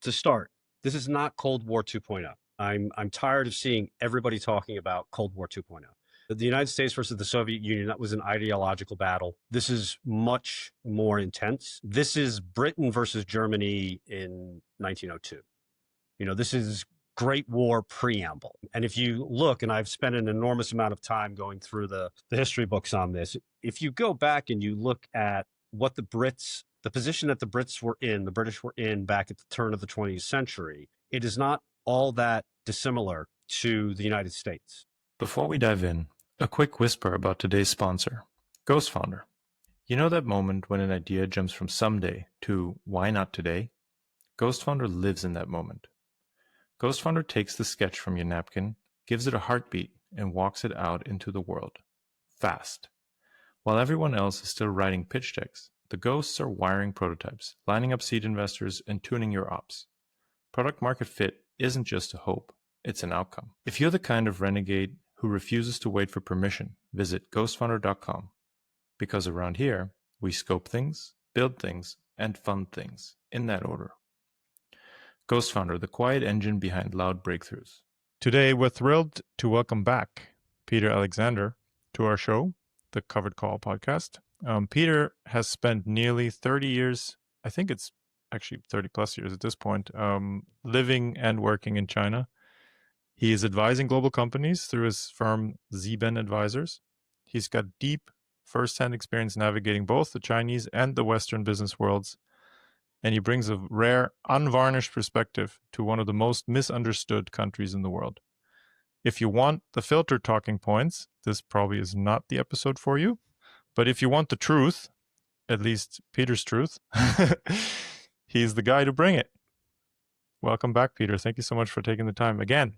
To start, this is not Cold War 2.0. I'm tired of seeing everybody talking about Cold War 2.0. The United States versus the Soviet Union, that was an ideological battle. This is much more intense. This is Britain versus Germany in 1902. This is Great War preamble. And if you look, and I've spent an enormous amount of time going through the history books on this, if you go back and you look at what the position that the British were in back at the turn of the 20th century, it is not all that dissimilar to the United States. Before we dive in, a quick whisper about today's sponsor, Ghost Founder. You know that moment when an idea jumps from someday to why not today? Ghost Founder lives in that moment. Ghost Founder takes the sketch from your napkin, gives it a heartbeat, and walks it out into the world. Fast. While everyone else is still writing pitch decks, the ghosts are wiring prototypes, lining up seed investors, and tuning your ops. Product market fit isn't just a hope, it's an outcome. If you're the kind of renegade who refuses to wait for permission, visit ghostfounder.com. Because around here, we scope things, build things, and fund things, in that order. Ghost Founder, the quiet engine behind loud breakthroughs. Today, we're thrilled to welcome back Peter Alexander to our show, the Covered Call podcast. Peter has spent nearly 30 years, I think it's actually 30 plus years at this point, living and working in China. He is advising global companies through his firm Zeben Advisors. He's got deep first-hand experience navigating both the Chinese and the Western business worlds, and he brings a rare, unvarnished perspective to one of the most misunderstood countries in the world. If you want the filtered talking points, this probably is not the episode for you. But if you want the truth, at least Peter's truth, he's the guy to bring it. Welcome back, Peter. Thank you so much for taking the time again.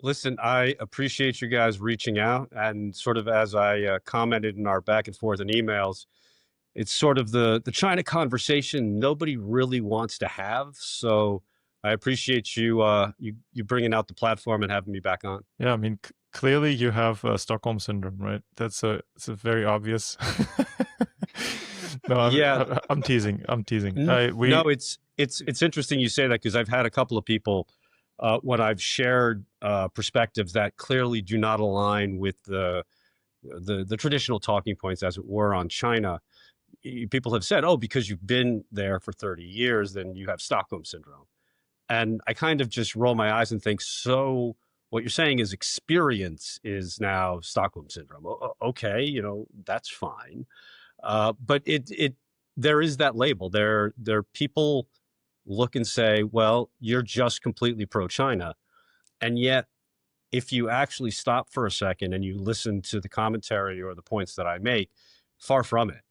Listen, I appreciate you guys reaching out, and sort of as I commented in our back and forth in emails, it's sort of the China conversation nobody really wants to have. So I appreciate you bringing out the platform and having me back on. Yeah, I mean, clearly you have Stockholm syndrome, right? It's a very obvious. No, I'm teasing. No, it's interesting you say that, because I've had a couple of people when I've shared perspectives that clearly do not align with the traditional talking points, as it were, on China. People have said, oh, because you've been there for 30 years, then you have Stockholm syndrome. And I kind of just roll my eyes and think, so what you're saying is experience is now Stockholm syndrome. Okay, that's fine. But there is that label. There people look and say, well, you're just completely pro-China. And yet, if you actually stop for a second and you listen to the commentary or the points that I make, far from it.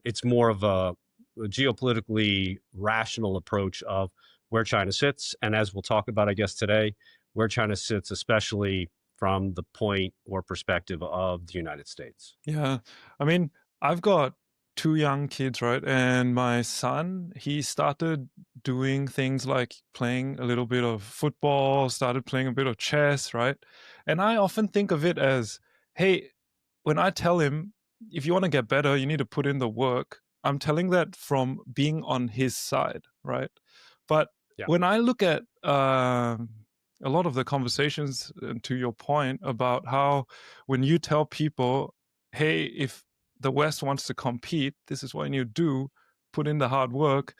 It's more of a geopolitically rational approach of where China sits. And as we'll talk about, I guess, today, where China sits, especially from the point or perspective of the United States. Yeah. I mean, I've got 2 young kids, right? And my son, he started doing things like playing a little bit of football, started playing a bit of chess, right? And I often think of it as, hey, when I tell him, if you want to get better, you need to put in the work, I'm telling that from being on his side, right? But when I look at a lot of the conversations, to your point about how when you tell people, hey, if the West wants to compete, this is what you need to do, put in the hard work,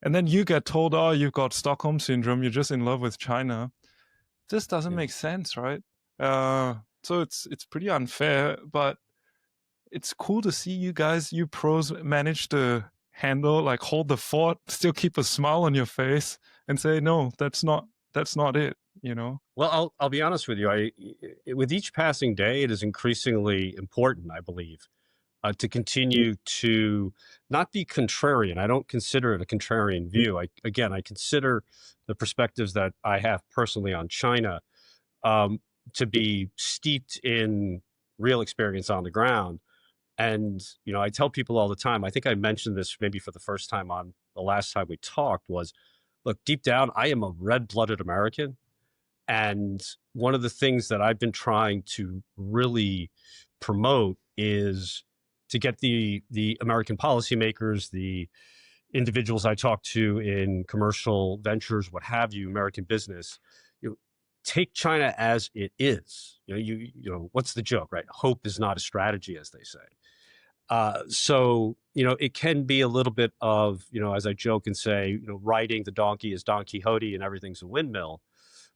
and then you get told, oh, you've got Stockholm syndrome, you're just in love with China. This doesn't make sense, right? So it's pretty unfair, but it's cool to see you guys, you pros, manage to hold the fort, still keep a smile on your face and say, no, that's not it, Well, I'll be honest with you. With each passing day, it is increasingly important, I believe, to continue to not be contrarian. I don't consider it a contrarian view. I consider the perspectives that I have personally on China to be steeped in real experience on the ground. And, I tell people all the time, I think I mentioned this maybe for the first time on the last time we talked, was, look, deep down, I am a red-blooded American. And one of the things that I've been trying to really promote is to get the American policymakers, the individuals I talk to in commercial ventures, what have you, American business, take China as it is. You know, what's the joke, right? Hope is not a strategy, as they say. So, it can be a little bit of, as I joke and say, riding the donkey is Don Quixote and everything's a windmill.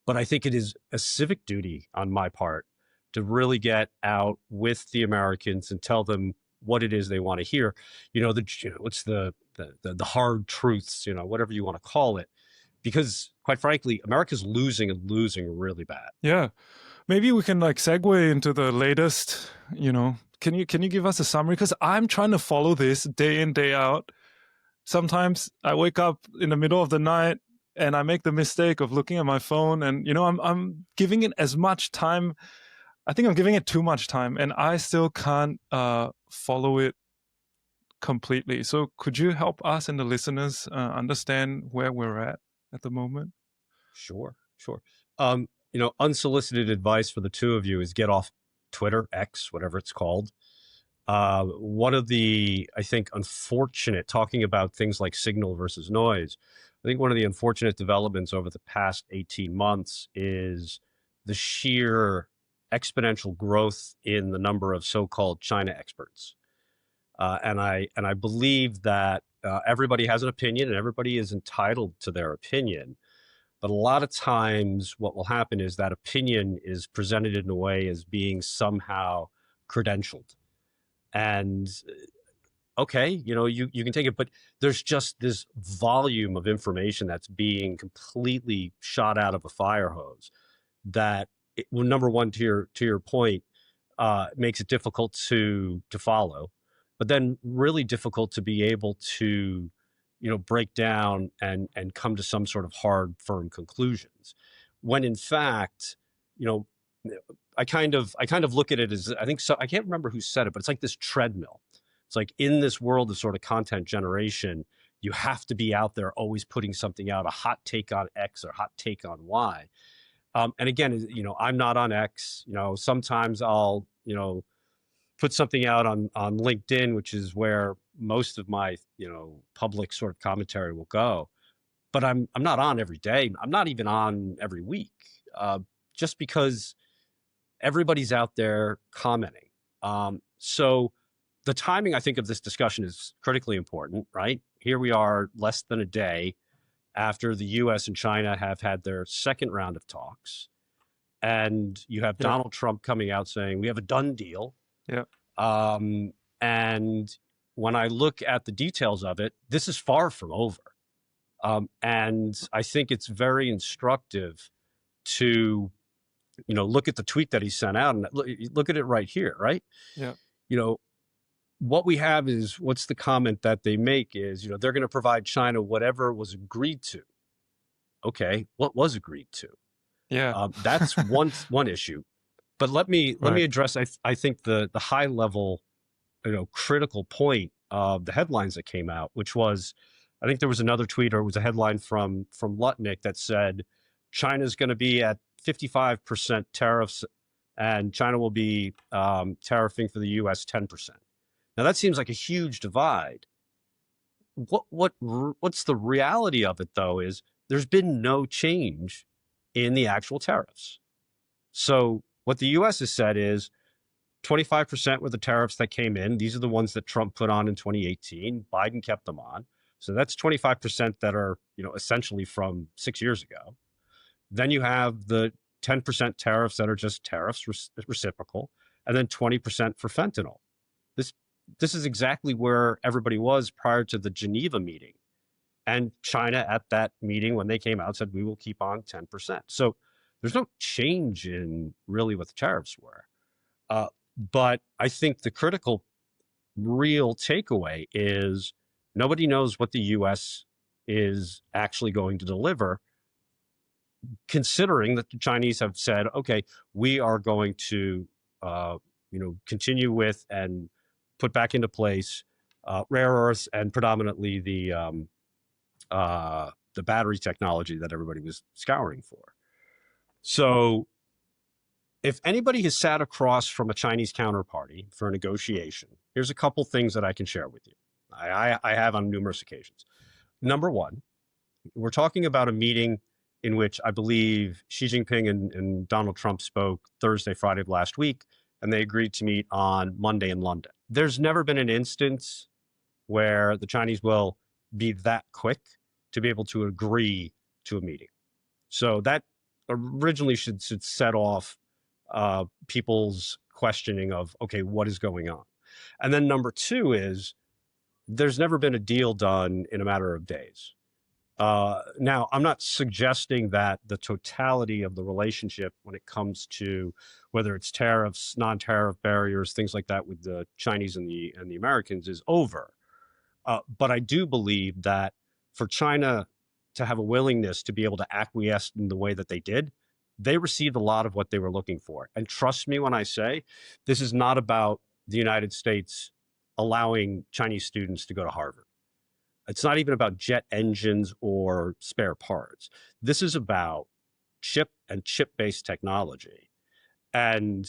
But I think it is a civic duty on my part to really get out with the Americans and tell them what it is they want to hear. What's the hard truths, whatever you want to call it. Because quite frankly, America's losing and losing really bad. Yeah. Maybe we can segue into the latest, Can you give us a summary? Because I'm trying to follow this day in, day out. Sometimes I wake up in the middle of the night and I make the mistake of looking at my phone, and I'm giving it as much time. I think I'm giving it too much time, and I still can't follow it completely. So could you help us and the listeners understand where we're at the moment? Sure. Unsolicited advice for the two of you is get off Twitter, X, whatever it's called. One of the, I think, unfortunate, talking about things like signal versus noise, I think one of the unfortunate developments over the past 18 months is the sheer exponential growth in the number of so-called China experts. And I believe that everybody has an opinion and everybody is entitled to their opinion. But a lot of times what will happen is that opinion is presented in a way as being somehow credentialed. And okay, you can take it, but there's just this volume of information that's being completely shot out of a fire hose that, number one, to your point, makes it difficult to follow, but then really difficult to be able to break down and come to some sort of hard, firm conclusions. When in fact, I kind of look at it as, I think so. I can't remember who said it, but it's like this treadmill. It's like in this world of sort of content generation, you have to be out there always putting something out, a hot take on X or hot take on Y. And again, I'm not on X. Sometimes I'll, put something out on LinkedIn, which is where most of my, public sort of commentary will go. But I'm not on every day. I'm not even on every week, just because everybody's out there commenting. So the timing, I think, of this discussion is critically important, right? Here we are less than a day after the US and China have had their second round of talks. And you have Donald Trump coming out saying, we have a done deal. Yeah. And when I look at the details of it, this is far from over. And I think it's very instructive to, look at the tweet that he sent out and look at it right here, right? Yeah. What we have is, what's the comment that they make is, they're going to provide China whatever was agreed to. Okay, what was agreed to? Yeah. That's one issue. But let me address, I think, the high level, critical point of the headlines that came out, which was, I think there was another tweet, or it was a headline from Lutnick that said, China's going to be at 55% tariffs and China will be tariffing for the US 10%. Now that seems like a huge divide. What's the reality of it, though, is there's been no change in the actual tariffs. So what the US has said is 25% were the tariffs that came in. These are the ones that Trump put on in 2018. Biden kept them on. So that's 25% that are, essentially from 6 years ago. Then you have the 10% tariffs that are just tariffs, reciprocal, and then 20% for fentanyl. This is exactly where everybody was prior to the Geneva meeting. And China at that meeting, when they came out, said, we will keep on 10%. So there's no change in really what the tariffs were. But I think the critical real takeaway is nobody knows what the US is actually going to deliver, considering that the Chinese have said, okay, we are going to, continue with and put back into place rare earths and predominantly the battery technology that everybody was scouring for. So if anybody has sat across from a Chinese counterparty for a negotiation, here's a couple things that I can share with you. I have on numerous occasions. Number one, we're talking about a meeting in which I believe Xi Jinping and Donald Trump spoke Thursday, Friday of last week, and they agreed to meet on Monday in London. There's never been an instance where the Chinese will be that quick to be able to agree to a meeting. So that originally should set off people's questioning of, okay, what is going on? And then number two is there's never been a deal done in a matter of days. Now, I'm not suggesting that the totality of the relationship when it comes to whether it's tariffs, non-tariff barriers, things like that with the Chinese and the Americans is over. But I do believe that for China to have a willingness to be able to acquiesce in the way that they did, they received a lot of what they were looking for. And trust me when I say, this is not about the United States allowing Chinese students to go to Harvard. It's not even about jet engines or spare parts. This is about chip and chip-based technology. And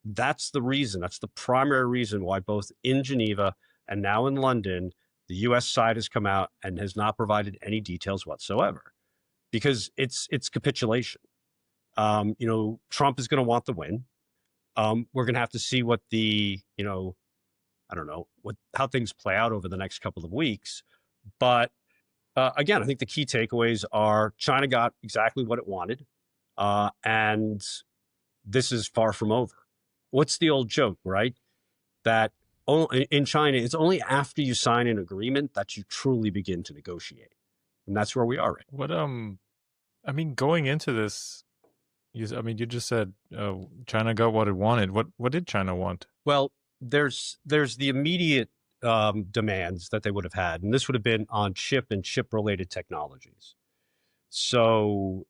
that's the reason, that's the primary reason why both in Geneva and now in London, the US side has come out and has not provided any details whatsoever, because it's capitulation. Trump is going to want the win. We're going to have to see what I don't know how things play out over the next couple of weeks. But again, I think the key takeaways are China got exactly what it wanted, and this is far from over. What's the old joke, right? That in China, it's only after you sign an agreement that you truly begin to negotiate, and that's where we are right now. What I mean, going into this, you just said China got what it wanted. What did China want? Well, there's the immediate demands that they would have had, and this would have been on chip and chip-related technologies. So,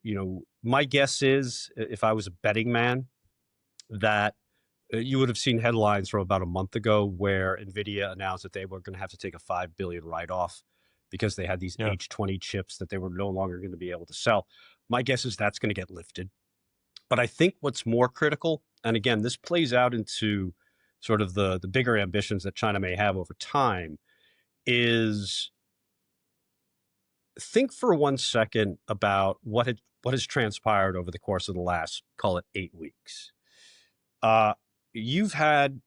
my guess is, if I was a betting man, that you would have seen headlines from about a month ago where NVIDIA announced that they were going to have to take a $5 billion write-off because they had these H20 chips that they were no longer going to be able to sell. My guess is that's going to get lifted. But I think what's more critical, and again, this plays out into sort of the bigger ambitions that China may have over time, is think for 1 second about what has transpired over the course of the last, call it 8 weeks. You've had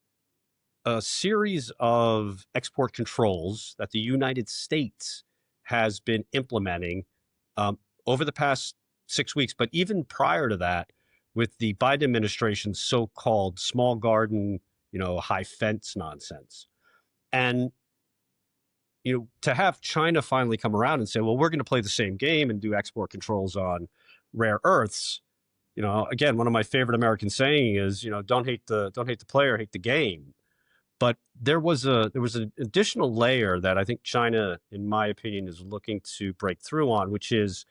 a series of export controls that the United States has been implementing over the past 6 weeks, but even prior to that, with the Biden administration's so-called small garden, high fence nonsense. And, to have China finally come around and say, well, we're going to play the same game and do export controls on rare earths. Again, one of my favorite American saying is, don't hate the player, hate the game. But there was an additional layer that I think China, in my opinion, is looking to break through on, which is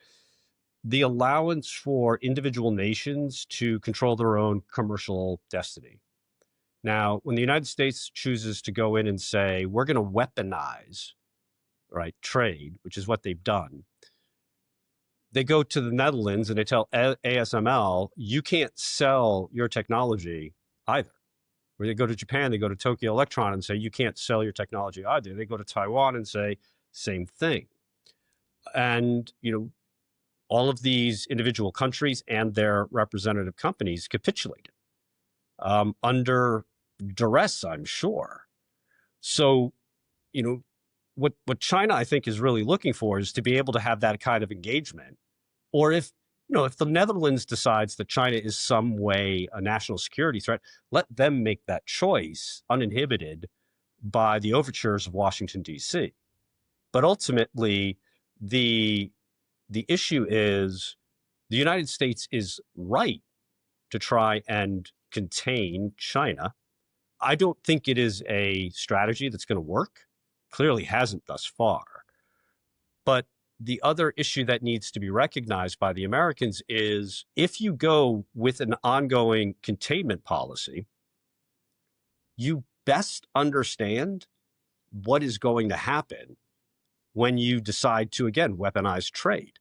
the allowance for individual nations to control their own commercial destiny. Now, when the United States chooses to go in and say, we're going to weaponize, trade, which is what they've done, they go to the Netherlands and they tell ASML, you can't sell your technology either. Or they go to Japan, they go to Tokyo Electron and say, you can't sell your technology either. They go to Taiwan and say, same thing. And, all of these individual countries and their representative companies capitulated under duress, I'm sure. So, what China, I think, is really looking for is to be able to have that kind of engagement. Or if the Netherlands decides that China is some way a national security threat, let them make that choice uninhibited by the overtures of Washington, D.C. But ultimately, the issue is the United States is right to try and contain China. I don't think it is a strategy that's going to work. Clearly hasn't thus far. But the other issue that needs to be recognized by the Americans is if you go with an ongoing containment policy, you best understand what is going to happen when you decide to, again, weaponize trade.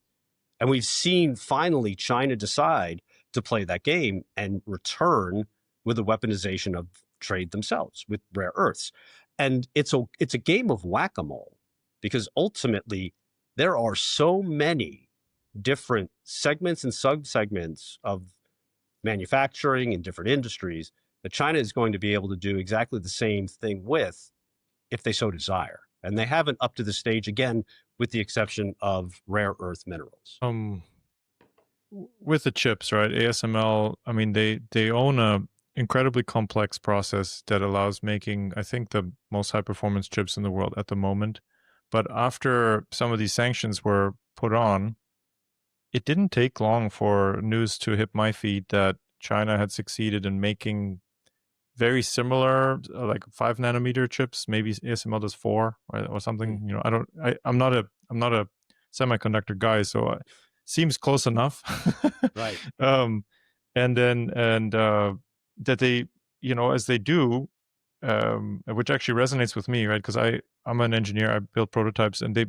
And we've seen finally China decide to play that game and return with the weaponization of trade themselves with rare earths. And it's a game of whack-a-mole, because ultimately there are so many different segments and subsegments of manufacturing in different industries that China is going to be able to do exactly the same thing with, if they so desire. And they haven't up to the stage, again, with the exception of rare earth minerals. With the chips, right? ASML, I mean, they own a incredibly complex process that allows making, I think, the most high performance chips in the world at the moment. But after some of these sanctions were put on, it didn't take long for news to hit my feed that China had succeeded in making very similar, like 5 nanometer chips. Maybe ASML does 4 or something. You know, I'm not a semiconductor guy, so it seems close enough. Right. And that they, you know, as they do, which actually resonates with me, right? Because I'm an engineer. I build prototypes, and they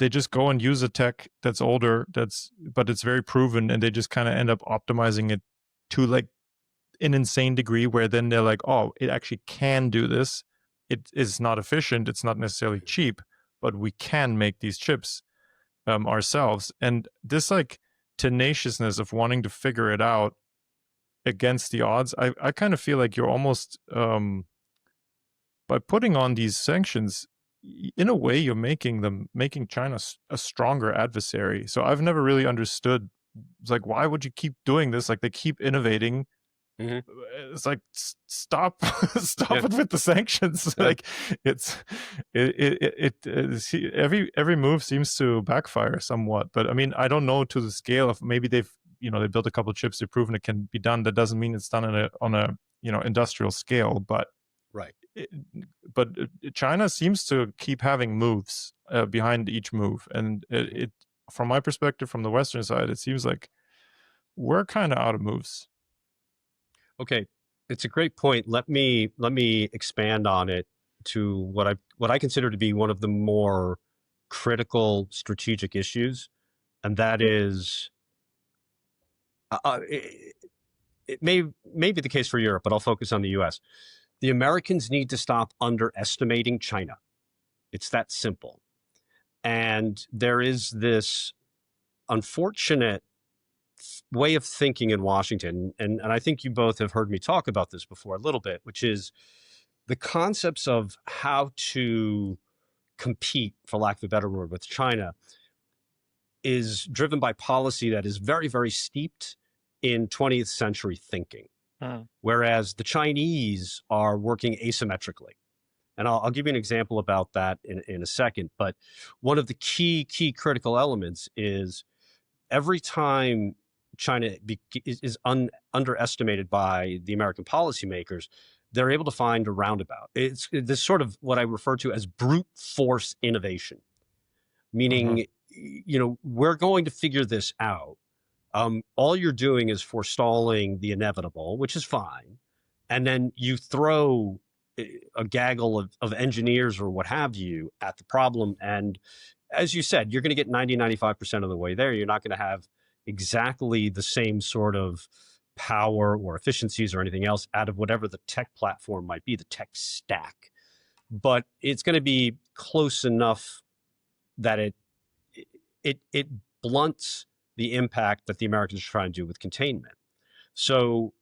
just go and use a tech that's older, but it's very proven, and they just kind of end up optimizing it to like an insane degree, where then they're like, oh, it actually can do this. It is not efficient. It's not necessarily cheap, but we can make these chips ourselves. And this like tenaciousness of wanting to figure it out against the odds, I kind of feel like you're almost by putting on these sanctions, in a way, you're making China a stronger adversary. So I've never really understood, like, why would you keep doing this? Like, they keep innovating. Mm-hmm. It's like, stop it with the sanctions. Yeah. Like, every move seems to backfire somewhat. But I mean, I don't know to the scale of, maybe they built a couple of chips, they've proven it can be done. That doesn't mean it's done on a industrial scale. But right. But China seems to keep having moves behind each move, and it from my perspective, from the Western side, it seems like we're kind of out of moves. Okay, it's a great point. Let me expand on it to what I consider to be one of the more critical strategic issues, and that is, it may be the case for Europe, but I'll focus on the U.S. The Americans need to stop underestimating China. It's that simple. And there is this unfortunate way of thinking in Washington, and I think you both have heard me talk about this before a little bit, which is the concepts of how to compete, for lack of a better word, with China is driven by policy that is very, very steeped in 20th century thinking. Whereas the Chinese are working asymmetrically. And I'll give you an example about that in a second. But one of the key critical elements is every time China is underestimated by the American policymakers, they're able to find a roundabout. It's this sort of what I refer to as brute force innovation, meaning, we're going to figure this out. All you're doing is forestalling the inevitable, which is fine. And then you throw a gaggle of engineers or what have you at the problem. And as you said, you're going to get 95% of the way there. You're not going to have exactly the same sort of power or efficiencies or anything else out of whatever the tech platform might be, the tech stack. But it's going to be close enough that it blunts the impact that the Americans are trying to do with containment. So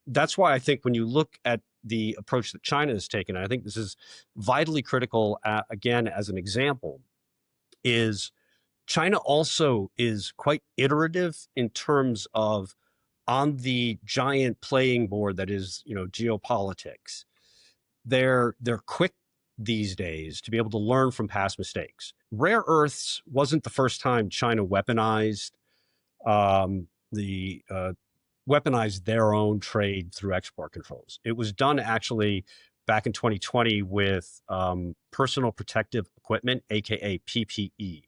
that's why I think when you look at the approach that China has taken, and I think this is vitally critical, again, as an example, is China also is quite iterative in terms of, on the giant playing board that is, geopolitics. They're quick these days to be able to learn from past mistakes. Rare earths wasn't the first time China weaponized their own trade through export controls. It was done actually back in 2020 with personal protective equipment, aka PPE.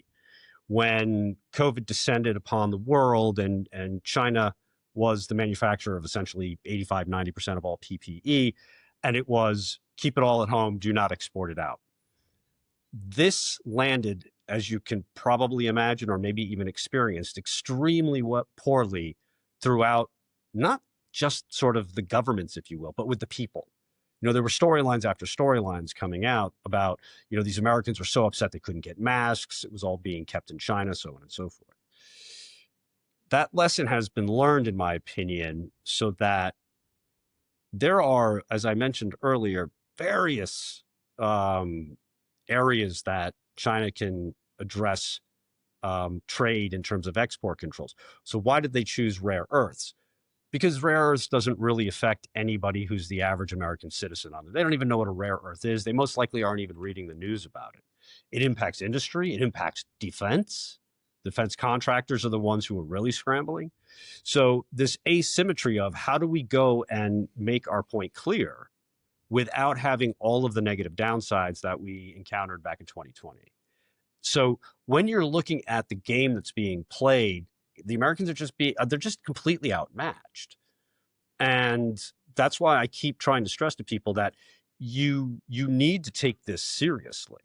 When COVID descended upon the world and China was the manufacturer of essentially 85-90% of all PPE, and it was keep it all at home, do not export it out. This landed, as you can probably imagine, or maybe even experienced, extremely poorly throughout, not just sort of the governments, if you will, but with the people. There were storylines after storylines coming out about, these Americans were so upset they couldn't get masks. It was all being kept in China, so on and so forth. That lesson has been learned, in my opinion, so that there are, as I mentioned earlier, various areas that China can address trade in terms of export controls. So why did they choose rare earths? Because rare earths doesn't really affect anybody who's the average American citizen on it. They don't even know what a rare earth is. They most likely aren't even reading the news about it. It impacts industry. It impacts defense. Defense contractors are the ones who are really scrambling. So this asymmetry of how do we go and make our point clear without having all of the negative downsides that we encountered back in 2020. So when you're looking at the game that's being played, the Americans are they're just completely outmatched. And that's why I keep trying to stress to people that you need to take this seriously.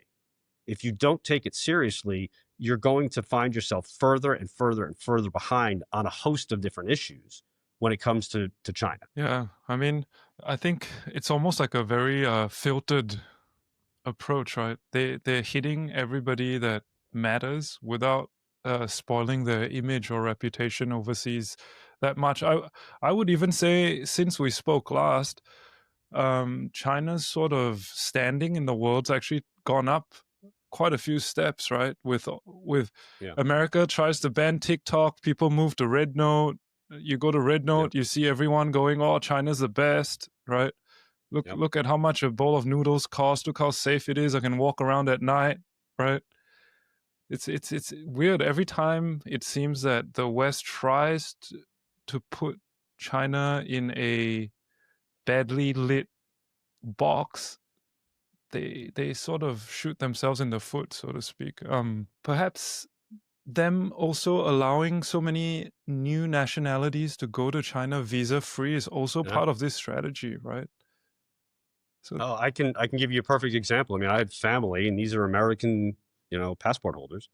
If you don't take it seriously, you're going to find yourself further and further and further behind on a host of different issues when it comes to China. Yeah, I mean, I think it's almost like a very filtered approach, right? They're hitting everybody that matters without spoiling their image or reputation overseas that much. I would even say, since we spoke last, China's sort of standing in the world's actually gone up quite a few steps, right? With America tries to ban TikTok, people move to Red Note. You go to Red Note, you see everyone going, "Oh, China's the best," right? Look at how much a bowl of noodles costs. Look how safe it is. I can walk around at night, right? It's weird. Every time it seems that the West tries to put China in a badly lit box, they sort of shoot themselves in the foot, so to speak. Perhaps them also allowing so many new nationalities to go to China visa-free is also part of this strategy, right? So, I can give you a perfect example. I mean, I had family, and these are American, passport holders.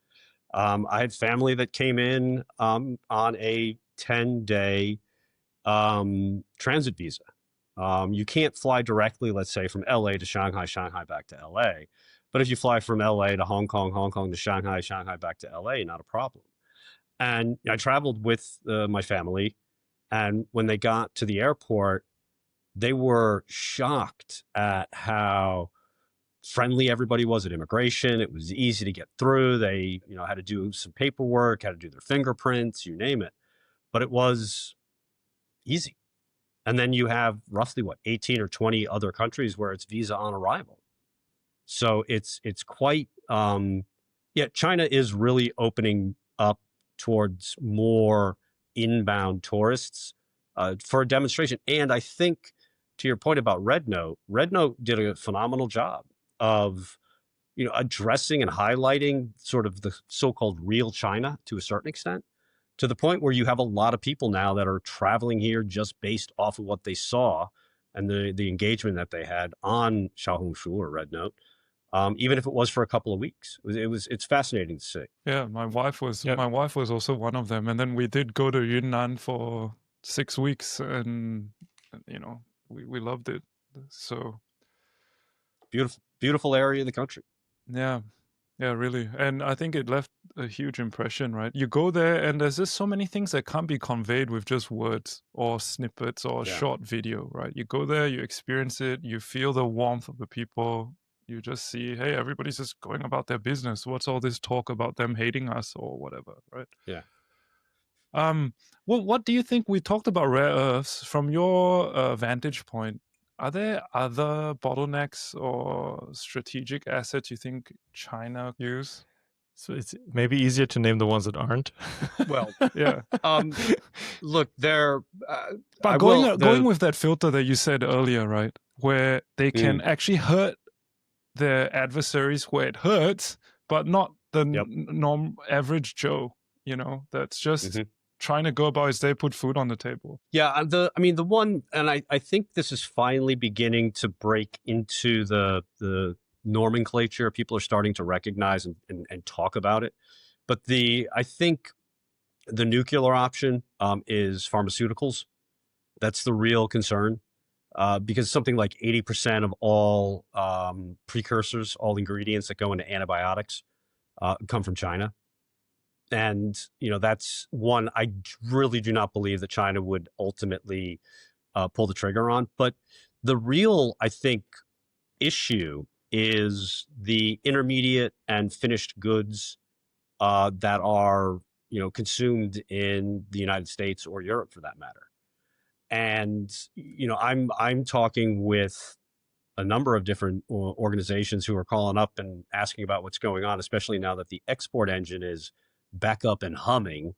I had family that came in on a 10-day transit visa. You can't fly directly, let's say, from LA to Shanghai, Shanghai back to LA. But if you fly from LA to Hong Kong, Hong Kong to Shanghai, Shanghai back to LA, not a problem. And I traveled with my family. And when they got to the airport, they were shocked at how friendly everybody was at immigration. It was easy to get through. They, had to do some paperwork, had to do their fingerprints, you name it. But it was easy. And then you have roughly 18 or 20 other countries where it's visa on arrival. So it's quite, China is really opening up towards more inbound tourists for a demonstration. And I think, to your point about Red Note did a phenomenal job of, addressing and highlighting sort of the so-called real China to a certain extent, to the point where you have a lot of people now that are traveling here just based off of what they saw and the engagement that they had on Xiaohongshu or Red Note, even if it was for a couple of weeks. It's fascinating to see. Yeah, my wife was also one of them, and then we did go to Yunnan for 6 weeks, and we loved it. So beautiful area of the country. Yeah, really. And I think it left a huge impression, right? You go there and there's just so many things that can't be conveyed with just words or snippets or short video, right? You go there, you experience it, you feel the warmth of the people. You just see, hey, everybody's just going about their business. What's all this talk about them hating us or whatever, right? Yeah. Well, what do you think? We talked about rare earths. From your vantage point, are there other bottlenecks or strategic assets you think China use? So it's maybe easier to name the ones that aren't. Well, yeah. Look, they're. But going with that filter that you said earlier, right, where they can actually hurt their adversaries where it hurts, but not the norm average Joe. That's just trying to go about his day, put food on the table. Yeah, the one, and I think this is finally beginning to break into the nomenclature. People are starting to recognize and talk about it. But I think the nuclear option is pharmaceuticals. That's the real concern. because something like 80% of all precursors, all ingredients that go into antibiotics come from China. And, that's one I really do not believe that China would ultimately pull the trigger on. But the real, I think, issue is the intermediate and finished goods that are, consumed in the United States or Europe, for that matter. And, I'm talking with a number of different organizations who are calling up and asking about what's going on, especially now that the export engine is back up and humming,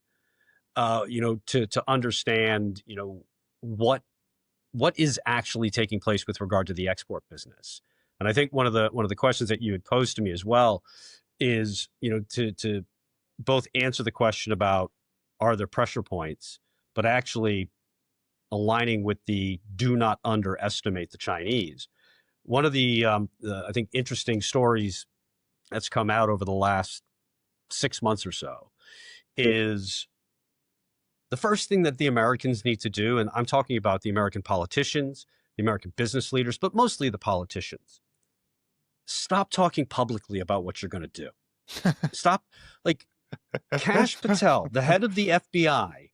to understand, what is actually taking place with regard to the export business. And I think one of the questions that you had posed to me as well is, to both answer the question about are there pressure points, but actually aligning with the do not underestimate the Chinese. One of the I think interesting stories that's come out over the last 6 months or so is the first thing that the Americans need to do, and I'm talking about the American politicians, the American business leaders, but mostly the politicians. Stop talking publicly about what you're going to do. Stop. Like Kash Patel, the head of the FBI,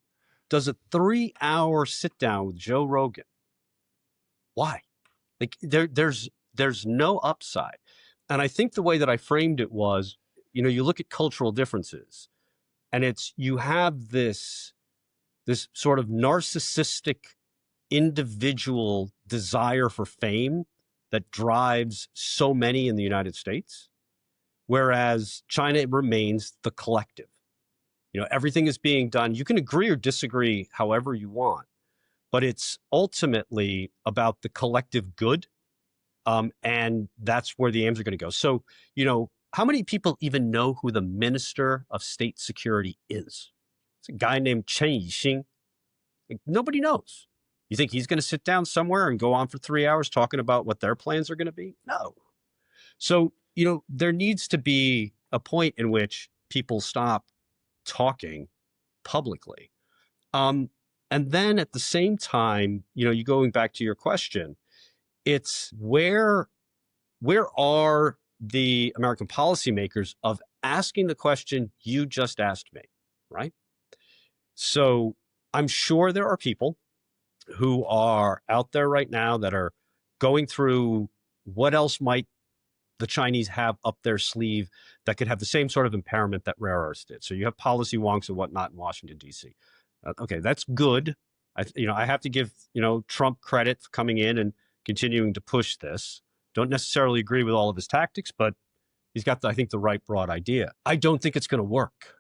does a 3-hour sit down with Joe Rogan. Why? Like there's no upside. And I think the way that I framed it was, you look at cultural differences, and it's you have this sort of narcissistic individual desire for fame that drives so many in the United States, whereas China remains the collective. Everything is being done. You can agree or disagree however you want, but it's ultimately about the collective good. And that's where the aims are going to go. So, how many people even know who the Minister of State Security is? It's a guy named Chen Yixing. Like, nobody knows. You think he's going to sit down somewhere and go on for 3 hours talking about what their plans are going to be? No. So, there needs to be a point in which people stop talking publicly. And then at the same time, you going back to your question, it's where are the American policymakers of asking the question you just asked me, right? So I'm sure there are people who are out there right now that are going through what else might the Chinese have up their sleeve that could have the same sort of impairment that rare earths did. So you have policy wonks and whatnot in Washington, D.C. Okay, that's good. I have to give, Trump credit for coming in and continuing to push this. Don't necessarily agree with all of his tactics, but he's got, I think, the right broad idea. I don't think it's going to work.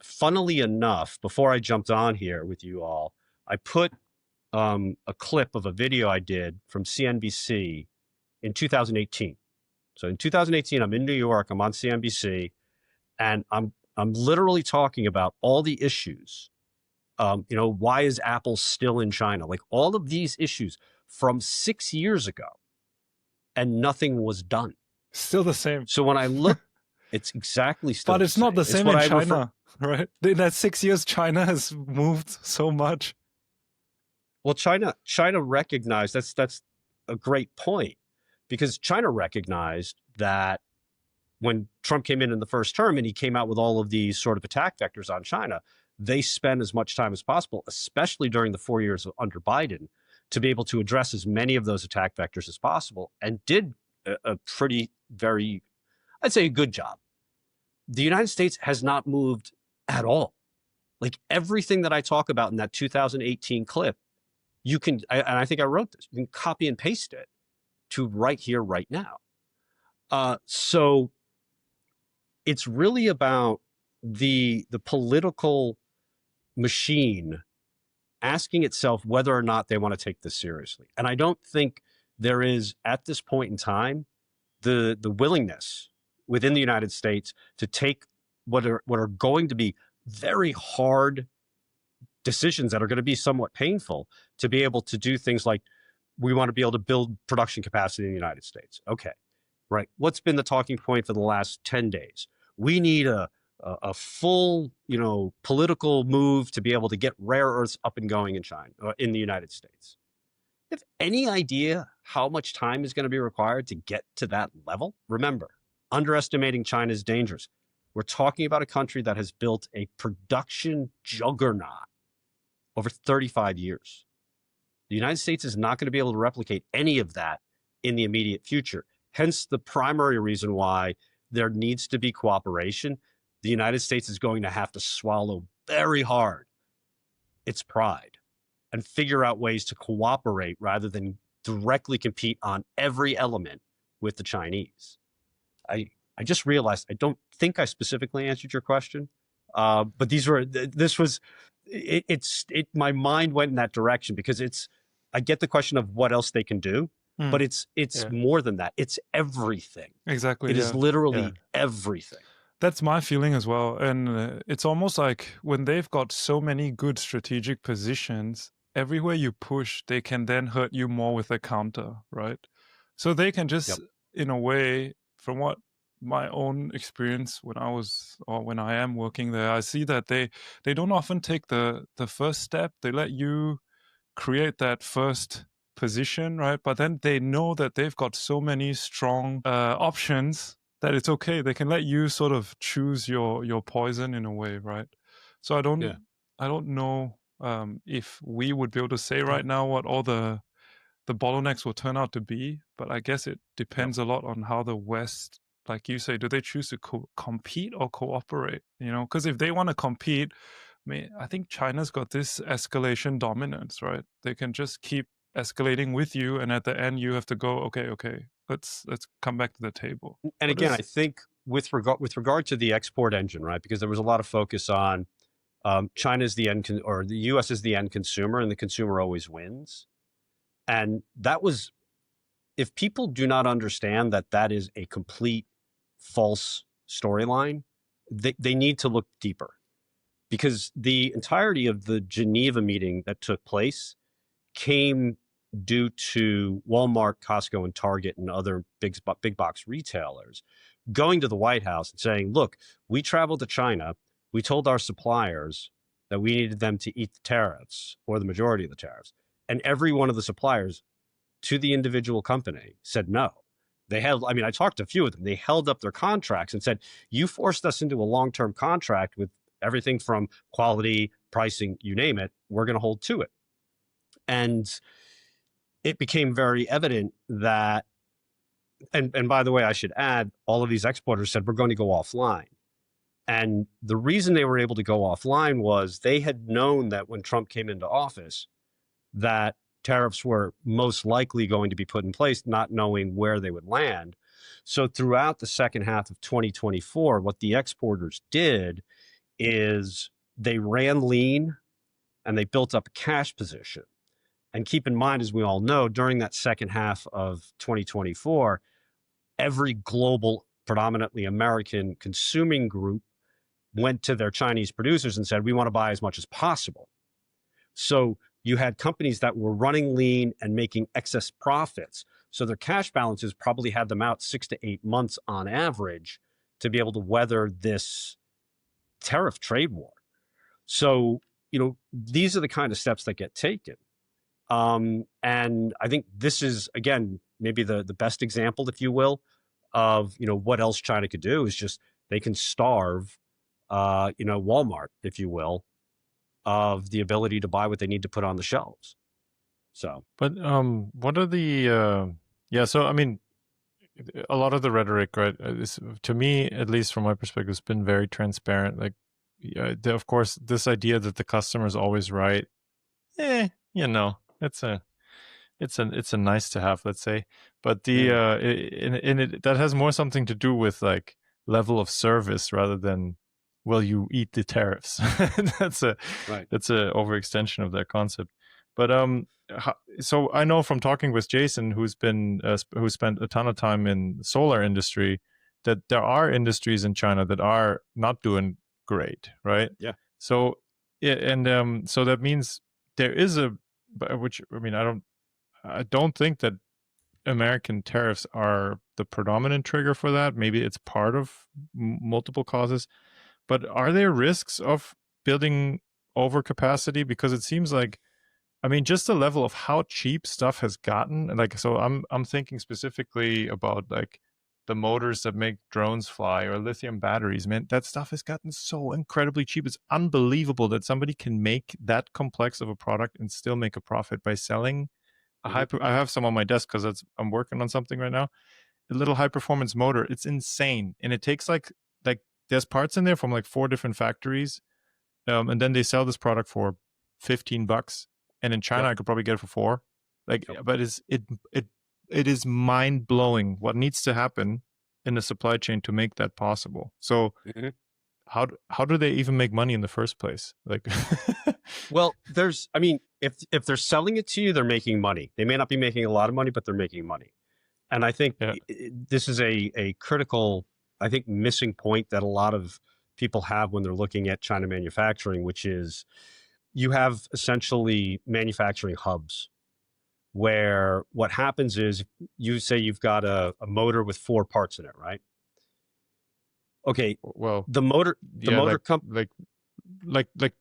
Funnily enough, before I jumped on here with you all, I put a clip of a video I did from CNBC in 2018. So in 2018, I'm in New York, I'm on CNBC, and I'm literally talking about all the issues. Why is Apple still in China? Like all of these issues from 6 years ago, and nothing was done. Still the same. So when I look, it's exactly still but it's the same. Not the same in China, right? In that 6 years, China has moved so much. Well, China recognized, that's a great point, because China recognized that when Trump came in the first term and he came out with all of these sort of attack vectors on China, they spent as much time as possible, especially during the 4 years under Biden, to be able to address as many of those attack vectors as possible, and did a I'd say a good job. The United States has not moved at all. Like everything that I talk about in that 2018 clip, you can, and I think I wrote this, you can copy and paste it to right here, right now. So it's really about the political machine asking itself whether or not they want to take this seriously. And I don't think there is, at this point in time, the willingness within the United States to take what are going to be very hard decisions that are going to be somewhat painful, to be able to do things like, we want to be able to build production capacity in the United States. Okay, right. What's been the talking point for the last 10 days? We need a full, political move to be able to get rare earths up and going in China, in the United States. have any idea how much time is going to be required to get to that level? Remember, underestimating China is dangerous. We're talking about a country that has built a production juggernaut over 35 years. The United States is not going to be able to replicate any of that in the immediate future. Hence, the primary reason why there needs to be cooperation. The United States is going to have to swallow very hard its pride and figure out ways to cooperate rather than directly compete on every element with the Chinese. I just realized I don't think I specifically answered your question, but my mind went in that direction because I get the question of what else they can do, but it's more than that. It's everything. Exactly. It is literally everything. That's my feeling as well. And it's almost like when they've got so many good strategic positions, everywhere you push, they can then hurt you more with a counter, right? So they can just, in a way, from what my own experience when I am working there, I see that they don't often take the first step. They let you create that first position, right? But then they know that they've got so many strong options that it's okay. They can let you sort of choose your poison in a way, right? So I don't know if we would be able to say right now what all the bottlenecks will turn out to be, but I guess it depends a lot on how the West, like you say, do they choose to compete or cooperate? You know, because if they want to compete, I think China's got this escalation dominance, right? They can just keep escalating with you, and at the end, you have to go, okay, let's come back to the table. And again, I think with regard to the export engine, right? Because there was a lot of focus on China's the end, or the U.S. is the end consumer, and the consumer always wins. And that was, if people do not understand that that is a complete false storyline, they need to look deeper. Because the entirety of the Geneva meeting that took place came due to Walmart, Costco, and Target and other big box retailers going to the White House and saying, look, we traveled to China. We told our suppliers that we needed them to eat the tariffs or the majority of the tariffs. And every one of the suppliers to the individual company said no. I talked to a few of them. They held up their contracts and said, you forced us into a long-term contract with everything from quality, pricing, you name it, we're going to hold to it. And it became very evident that, and by the way, I should add, all of these exporters said, we're going to go offline. And the reason they were able to go offline was they had known that when Trump came into office, that tariffs were most likely going to be put in place, not knowing where they would land. So throughout the second half of 2024, what the exporters did is they ran lean and they built up a cash position. And keep in mind, as we all know, during that second half of 2024, every global, predominantly American consuming group went to their Chinese producers and said, we want to buy as much as possible. So you had companies that were running lean and making excess profits. So their cash balances probably had them out 6 to 8 months on average to be able to weather this tariff trade war. So, these are the kind of steps that get taken. And I think this is, again, maybe the best example, if you will, of, what else China could do is just they can starve, Walmart, if you will, of the ability to buy what they need to put on the shelves. So, but what are the so I mean, a lot of the rhetoric, right, to me, at least from my perspective, has been very transparent. Like, of course, this idea that the customer is always right, it's a nice to have, let's say, but that has more something to do with like level of service rather than will you eat the tariffs. That's a overextension of that concept. But so I know from talking with Jason, who spent a ton of time in the solar industry, that there are industries in China that are not doing great, right? Yeah. So so that means there is I don't think that American tariffs are the predominant trigger for that. Maybe it's part of multiple causes, but are there risks of building overcapacity? Because it seems like I mean, just the level of how cheap stuff has gotten. Like, so I'm thinking specifically about like the motors that make drones fly or lithium batteries. Man, that stuff has gotten so incredibly cheap. It's unbelievable that somebody can make that complex of a product and still make a profit by selling a Mhm. I have some on my desk because I'm working on something right now. A little high performance motor. It's insane, and it takes like there's parts in there from like 4 different factories, and then they sell this product for $15, and in China Yep. I could probably get it for 4. Like, Yep. but it is mind blowing what needs to happen in the supply chain to make that possible. So Mhm. how do they even make money in the first place? Like, Well, I mean, if they're selling it to you, they're making money. They may not be making a lot of money, but they're making money. And I think yeah, this is a critical, I think, missing point that a lot of people have when they're looking at China manufacturing, which is you have essentially manufacturing hubs where what happens is you say you've got a motor with 4 parts in it, right? Okay, well, the motor yeah, company. like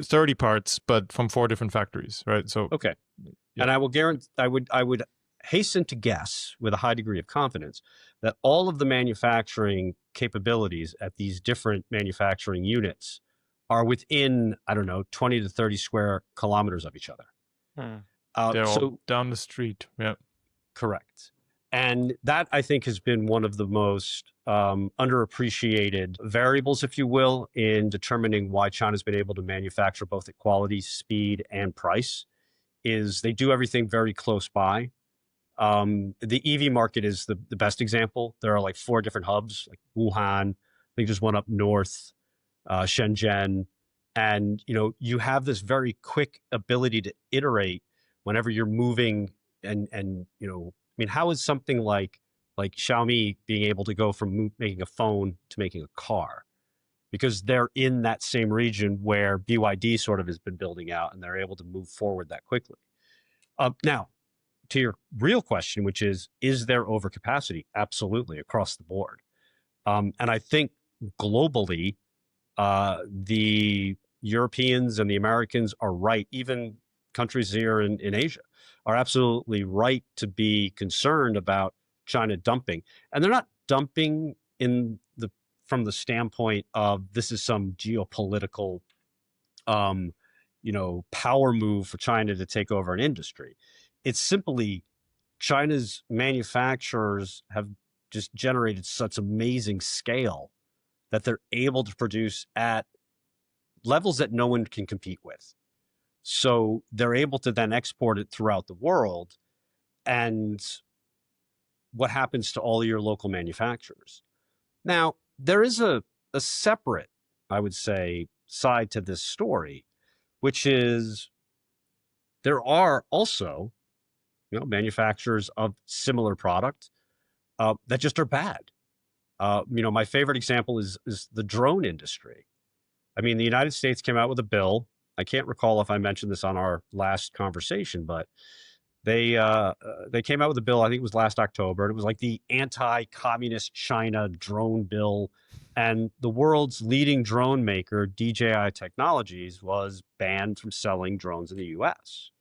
30 parts, but from 4 different factories, right? So Okay, yeah. and I will guarantee, I would hasten to guess with a high degree of confidence that all of the manufacturing capabilities at these different manufacturing units are within, I don't know, 20 to 30 square kilometers of each other. They're all So down the street. Yeah. correct. And that, I think, has been one of the most underappreciated variables, if you will, in determining why China's been able to manufacture both at quality, speed, and price, is they do everything very close by. The EV market is the best example. There are like 4 different hubs, like Wuhan. I think there's one up north, Shenzhen, and you have this very quick ability to iterate whenever you're moving. And I mean, how is something like Xiaomi being able to go from making a phone to making a car? Because they're in that same region where BYD sort of has been building out, and they're able to move forward that quickly. Now, to your real question, which is there overcapacity? Absolutely, across the board. And I think globally, the Europeans and the Americans are right. Even countries here in Asia are absolutely right to be concerned about China dumping. And they're not dumping from the standpoint of this is some geopolitical, power move for China to take over an industry. It's simply China's manufacturers have just generated such amazing scale that they're able to produce at levels that no one can compete with. So they're able to then export it throughout the world. And what happens to all your local manufacturers? Now, there is a separate, I would say, side to this story, which is there are also manufacturers of similar product that just are bad. My favorite example is the drone industry. I mean, the United States came out with a bill. I can't recall if I mentioned this on our last conversation, but they came out with a bill. I think it was last October. And it was like the anti-communist China drone bill, and the world's leading drone maker, DJI Technologies, was banned from selling drones in the U.S.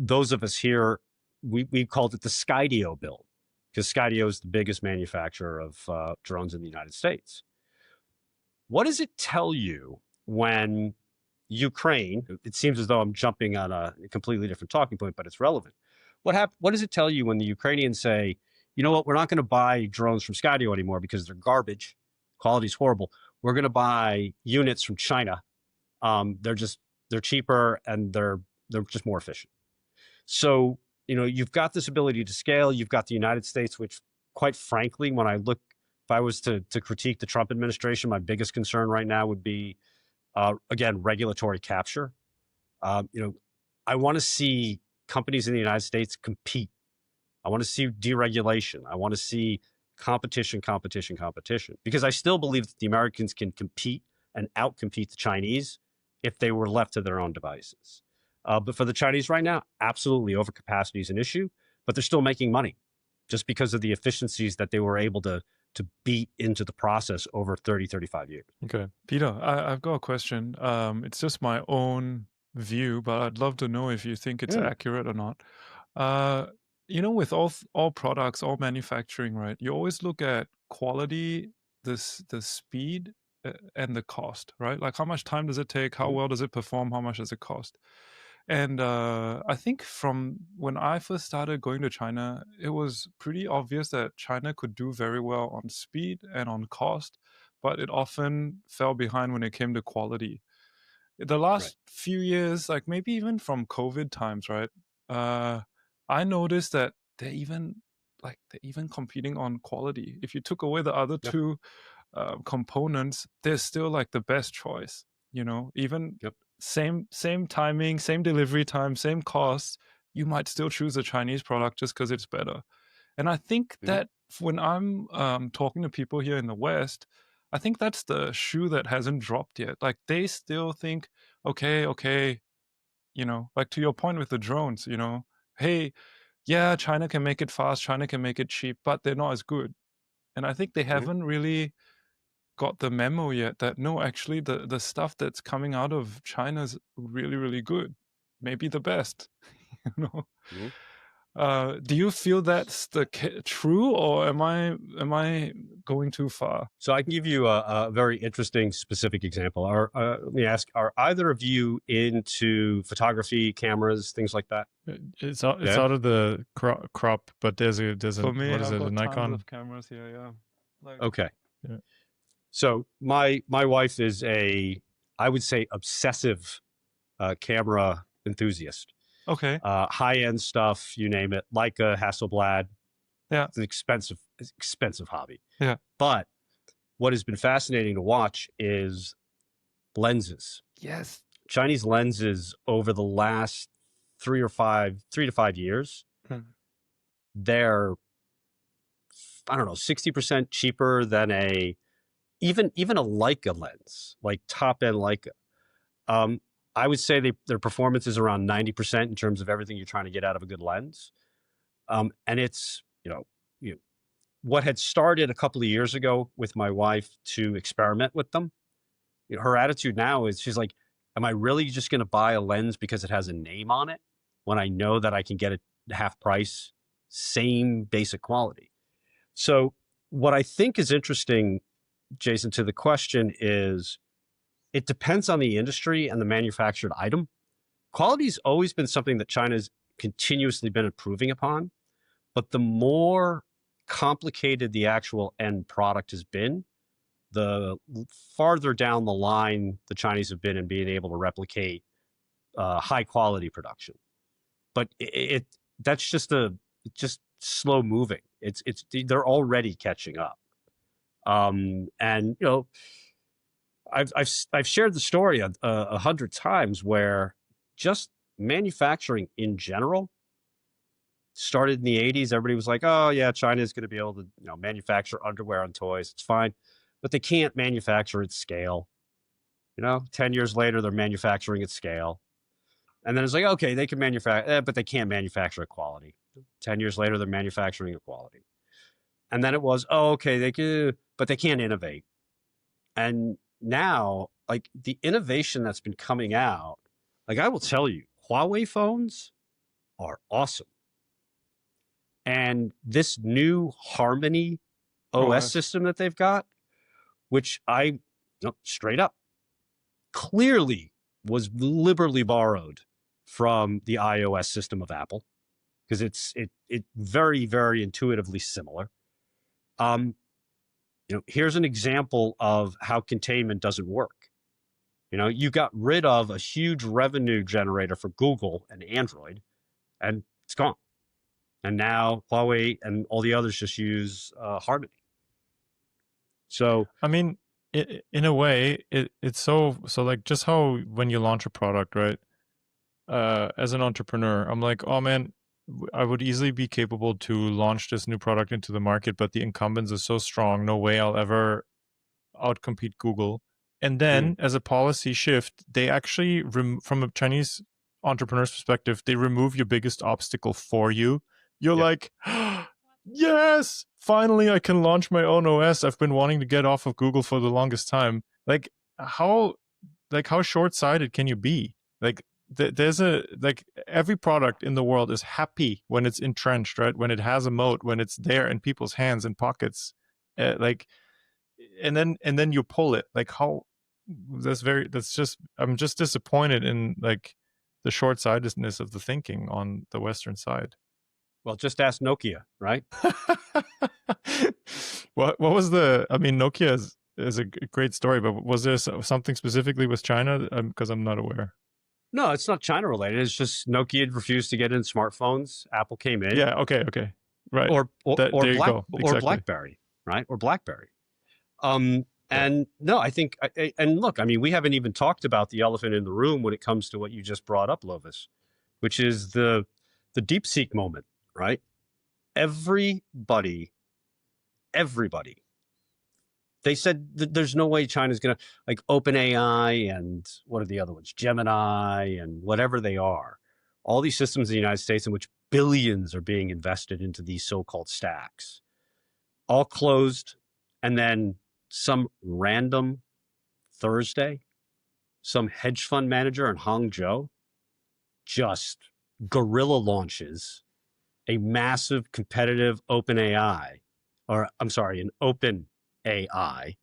Those of us here, we called it the Skydio bill because Skydio is the biggest manufacturer of drones in the United States. What does it tell you when Ukraine, it seems as though I'm jumping on a completely different talking point, but it's relevant. What does it tell you when the Ukrainians say, you know what, we're not going to buy drones from Skydio anymore because they're garbage, quality's horrible. We're going to buy units from China. They're cheaper and they're just more efficient. So, you've got this ability to scale. You've got the United States, which quite frankly, if I was to critique the Trump administration, my biggest concern right now would be, again, regulatory capture. I want to see companies in the United States compete. I want to see deregulation. I want to see competition, competition, competition, because I still believe that the Americans can compete and outcompete the Chinese if they were left to their own devices. But for the Chinese right now, absolutely overcapacity is an issue, but they're still making money just because of the efficiencies that they were able to beat into the process over 30, 35 years. Okay. Peter, I've got a question. It's just my own view, but I'd love to know if you think it's Yeah. accurate or not. With all products, all manufacturing, right? You always look at quality, the speed, and the cost, right? Like how much time does it take? How well does it perform? How much does it cost? And I think from when I first started going to China, it was pretty obvious that China could do very well on speed and on cost, but it often fell behind when it came to quality. The last few years, like maybe even from COVID times, right? I noticed that they're even competing on quality. If you took away the other Yep. two components, they're still like the best choice. Even Yep. same timing, same delivery time, same cost, you might still choose a Chinese product just because it's better. And I think that when I'm talking to people here in the West, I think that's the shoe that hasn't dropped yet. Like they still think, okay, like to your point with the drones, hey, yeah, China can make it fast, China can make it cheap, but they're not as good. And I think they haven't really got the memo yet that no, actually the stuff that's coming out of China is really, really good. Maybe the best, you know. Do you feel that's true, or am I going too far? So I can give you a very interesting specific example. Let me ask: are either of you into photography, cameras, things like that? It's out of the crop, but there's a For me, what is I've it? A got Nikon. tons of cameras here. Yeah. Like, Okay. Yeah. So my wife is I would say, obsessive camera enthusiast. okay. High end stuff, you name it. Leica, Hasselblad. Yeah. It's an expensive hobby. Yeah. But what has been fascinating to watch is lenses. Yes. Chinese lenses over the last 3 to 5 years, they're, I don't know, 60% cheaper than even a Leica lens, like top end Leica. I would say their performance is around 90% in terms of everything you're trying to get out of a good lens. And it's, what had started a couple of years ago with my wife to experiment with them. Her attitude now is she's like, am I really just going to buy a lens because it has a name on it when I know that I can get it half price, same basic quality? So what I think is interesting, Jason, to the question is, it depends on the industry and the manufactured item. Quality's always been something that China's continuously been improving upon, but the more complicated the actual end product has been, the farther down the line the Chinese have been in being able to replicate high quality production. But that's just slow moving. They're already catching up. And I've shared the story 100 times where just manufacturing in general started in the 80s. Everybody was like, oh yeah, China is going to be able to manufacture underwear and toys. It's fine. But they can't manufacture at scale. 10 years later, they're manufacturing at scale. And then it's like, okay, they can manufacture, but they can't manufacture at quality. 10 years later, they're manufacturing at quality. And then it was, oh, okay, they can, but they can't innovate. And now, like the innovation that's been coming out, like I will tell you, Huawei phones are awesome. And this new Harmony OS system that they've got, which straight up clearly was liberally borrowed from the iOS system of Apple, because it's very, very intuitively similar. Here's an example of how containment doesn't work. You got rid of a huge revenue generator for Google and Android, and it's gone. And now Huawei and all the others just use Harmony. So, I mean, in a way, it's so like just how when you launch a product, right? As an entrepreneur, I'm like, oh man, I would easily be capable to launch this new product into the market, but the incumbents are so strong, no way I'll ever outcompete Google. And then as a policy shift, they actually, from a Chinese entrepreneur's perspective, they remove your biggest obstacle for you. You're like, yes, finally I can launch my own OS. I've been wanting to get off of Google for the longest time. Like how short-sighted can you be? Like there's every product in the world is happy when it's entrenched, right? When it has a moat, when it's there in people's hands and pockets, and then you pull it. Like how I'm just disappointed in like the short-sightedness of the thinking on the Western side. Well, just ask Nokia, right? What was Nokia is a great story, but was there something specifically with China? Because I'm not aware. No, it's not China related. It's just Nokia had refused to get in smartphones. Apple came in. Yeah. Okay. Right. Or Exactly. BlackBerry, right? Or BlackBerry. And no, I think, and look, I mean, we haven't even talked about the elephant in the room when it comes to what you just brought up, Lovis, which is the DeepSeek moment, right? Everybody, they said that there's no way China's going to, like OpenAI and what are the other ones? Gemini and whatever they are. All these systems in the United States in which billions are being invested into these so-called stacks, all closed. And then some random Thursday, some hedge fund manager in Hangzhou just guerrilla launches a massive competitive an open AI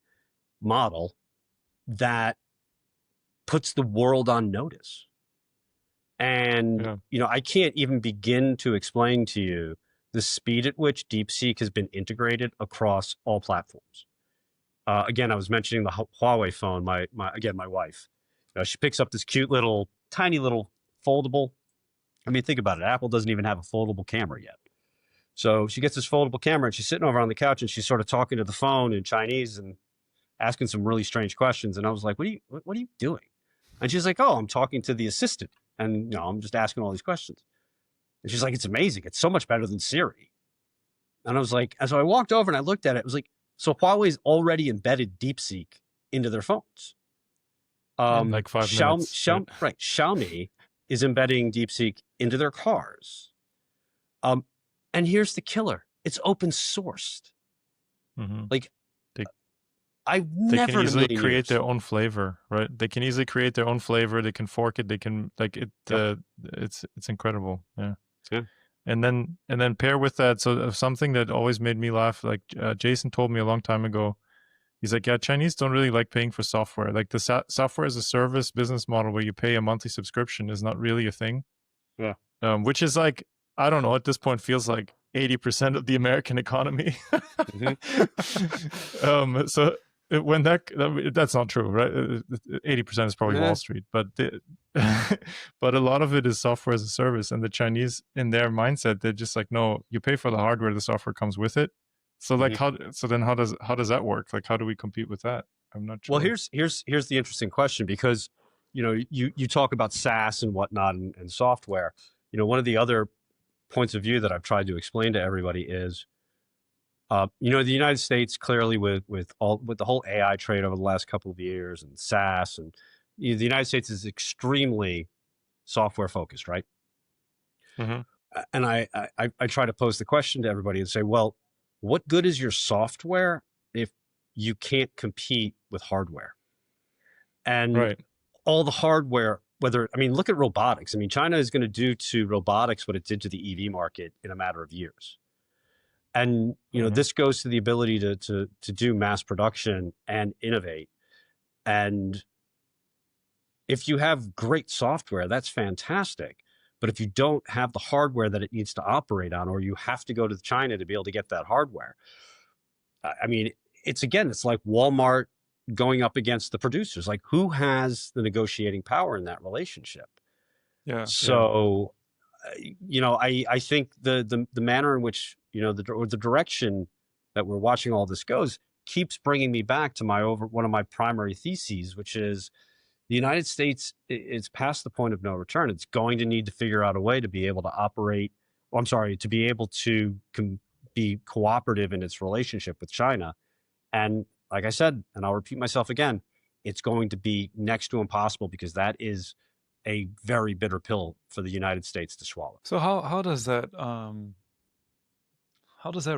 model that puts the world on notice. And, I can't even begin to explain to you the speed at which DeepSeek has been integrated across all platforms. Again, I was mentioning the Huawei phone. My wife, she picks up this cute little, tiny little foldable. I mean, think about it. Apple doesn't even have a foldable camera yet. So she gets this foldable camera and she's sitting over on the couch and she's sort of talking to the phone in Chinese and asking some really strange questions. And I was like, what are you doing? And she's like, oh, I'm talking to the assistant. And I'm just asking all these questions. And she's like, it's amazing. It's so much better than Siri. And I was like, so I walked over and I looked at it. It was like, so Huawei's already embedded DeepSeek into their phones. In like 5 minutes. Xiaomi is embedding DeepSeek into their cars. And here's the killer. It's open sourced. Mm-hmm. Like, they can easily create their own flavor, right? They can easily create their own flavor. They can fork it. They can it's incredible. Yeah. And then pair with that. So something that always made me laugh, like Jason told me a long time ago, he's like, yeah, Chinese don't really like paying for software. Like the software as a service business model where you pay a monthly subscription is not really a thing. Yeah. Which is like, I don't know, at this point feels like 80% of the American economy. Mm-hmm. So when that's not true, right? 80% is probably Wall Street, but but a lot of it is software as a service. And the Chinese, in their mindset, they're just like, no, you pay for the hardware, the software comes with it. So like, how does that work? Like, how do we compete with that? I'm not sure. Well, here's the interesting question, because you talk about SaaS and whatnot and software. One of the other points of view that I've tried to explain to everybody is, the United States clearly with the whole AI trade over the last couple of years and SaaS, and the United States is extremely software focused, right? Mm-hmm. And I try to pose the question to everybody and say, well, what good is your software if you can't compete with hardware? And all the hardware, look at robotics. I mean, China is going to do to robotics what it did to the EV market in a matter of years. And, this goes to the ability to do mass production and innovate. And if you have great software, that's fantastic. But if you don't have the hardware that it needs to operate on, or you have to go to China to be able to get that hardware, I mean, it's like Walmart going up against the producers. Like, who has the negotiating power in that relationship? Yeah. So, I think the manner in which, the direction that we're watching all this goes keeps bringing me back to one of my primary theses, which is the United States is past the point of no return. It's going to need to figure out a way to be able to operate, to be able to be cooperative in its relationship with China. And like I said, and I'll repeat myself again, it's going to be next to impossible, because that is a very bitter pill for the United States to swallow. So how does that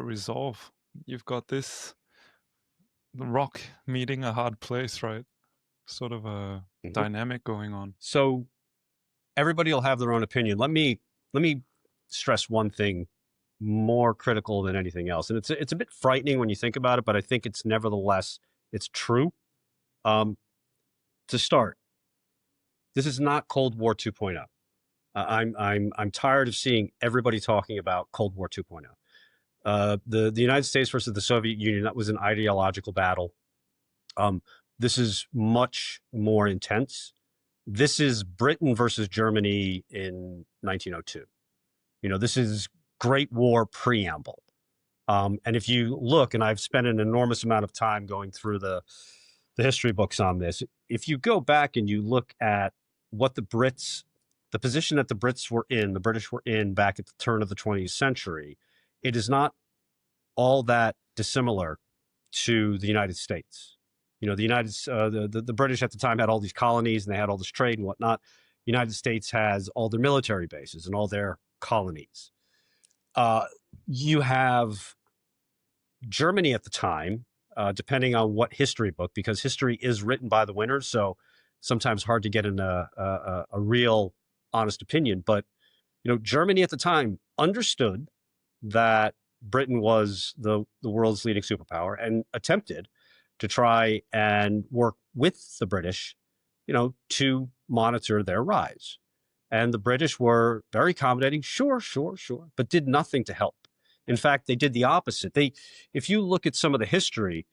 resolve? You've got the rock meeting a hard place, right? Sort of a dynamic going on. So everybody will have their own opinion. Let me stress one thing more critical than anything else, and it's a bit frightening when you think about it, but I think it's nevertheless it's true. To start, this is not Cold War 2.0. I'm tired of seeing everybody talking about Cold War 2.0. The United States versus the Soviet Union, that was an ideological battle. This is much more intense. This is Britain versus Germany in 1902. This is Great War preamble. And if you look, and I've spent an enormous amount of time going through the history books on this, if you go back and you look at what the position that the British were in back at the turn of the 20th century, it is not all that dissimilar to the United States. The British at the time had all these colonies and they had all this trade and whatnot. The United States has all their military bases and all their colonies. You have Germany at the time, depending on what history book, because history is written by the winners, so sometimes hard to get in a real honest opinion. But Germany at the time understood that Britain was the world's leading superpower and attempted to try and work with the British, to monitor their rise. And the British were very accommodating, sure, but did nothing to help. In fact, they did the opposite. If you look at some of the history,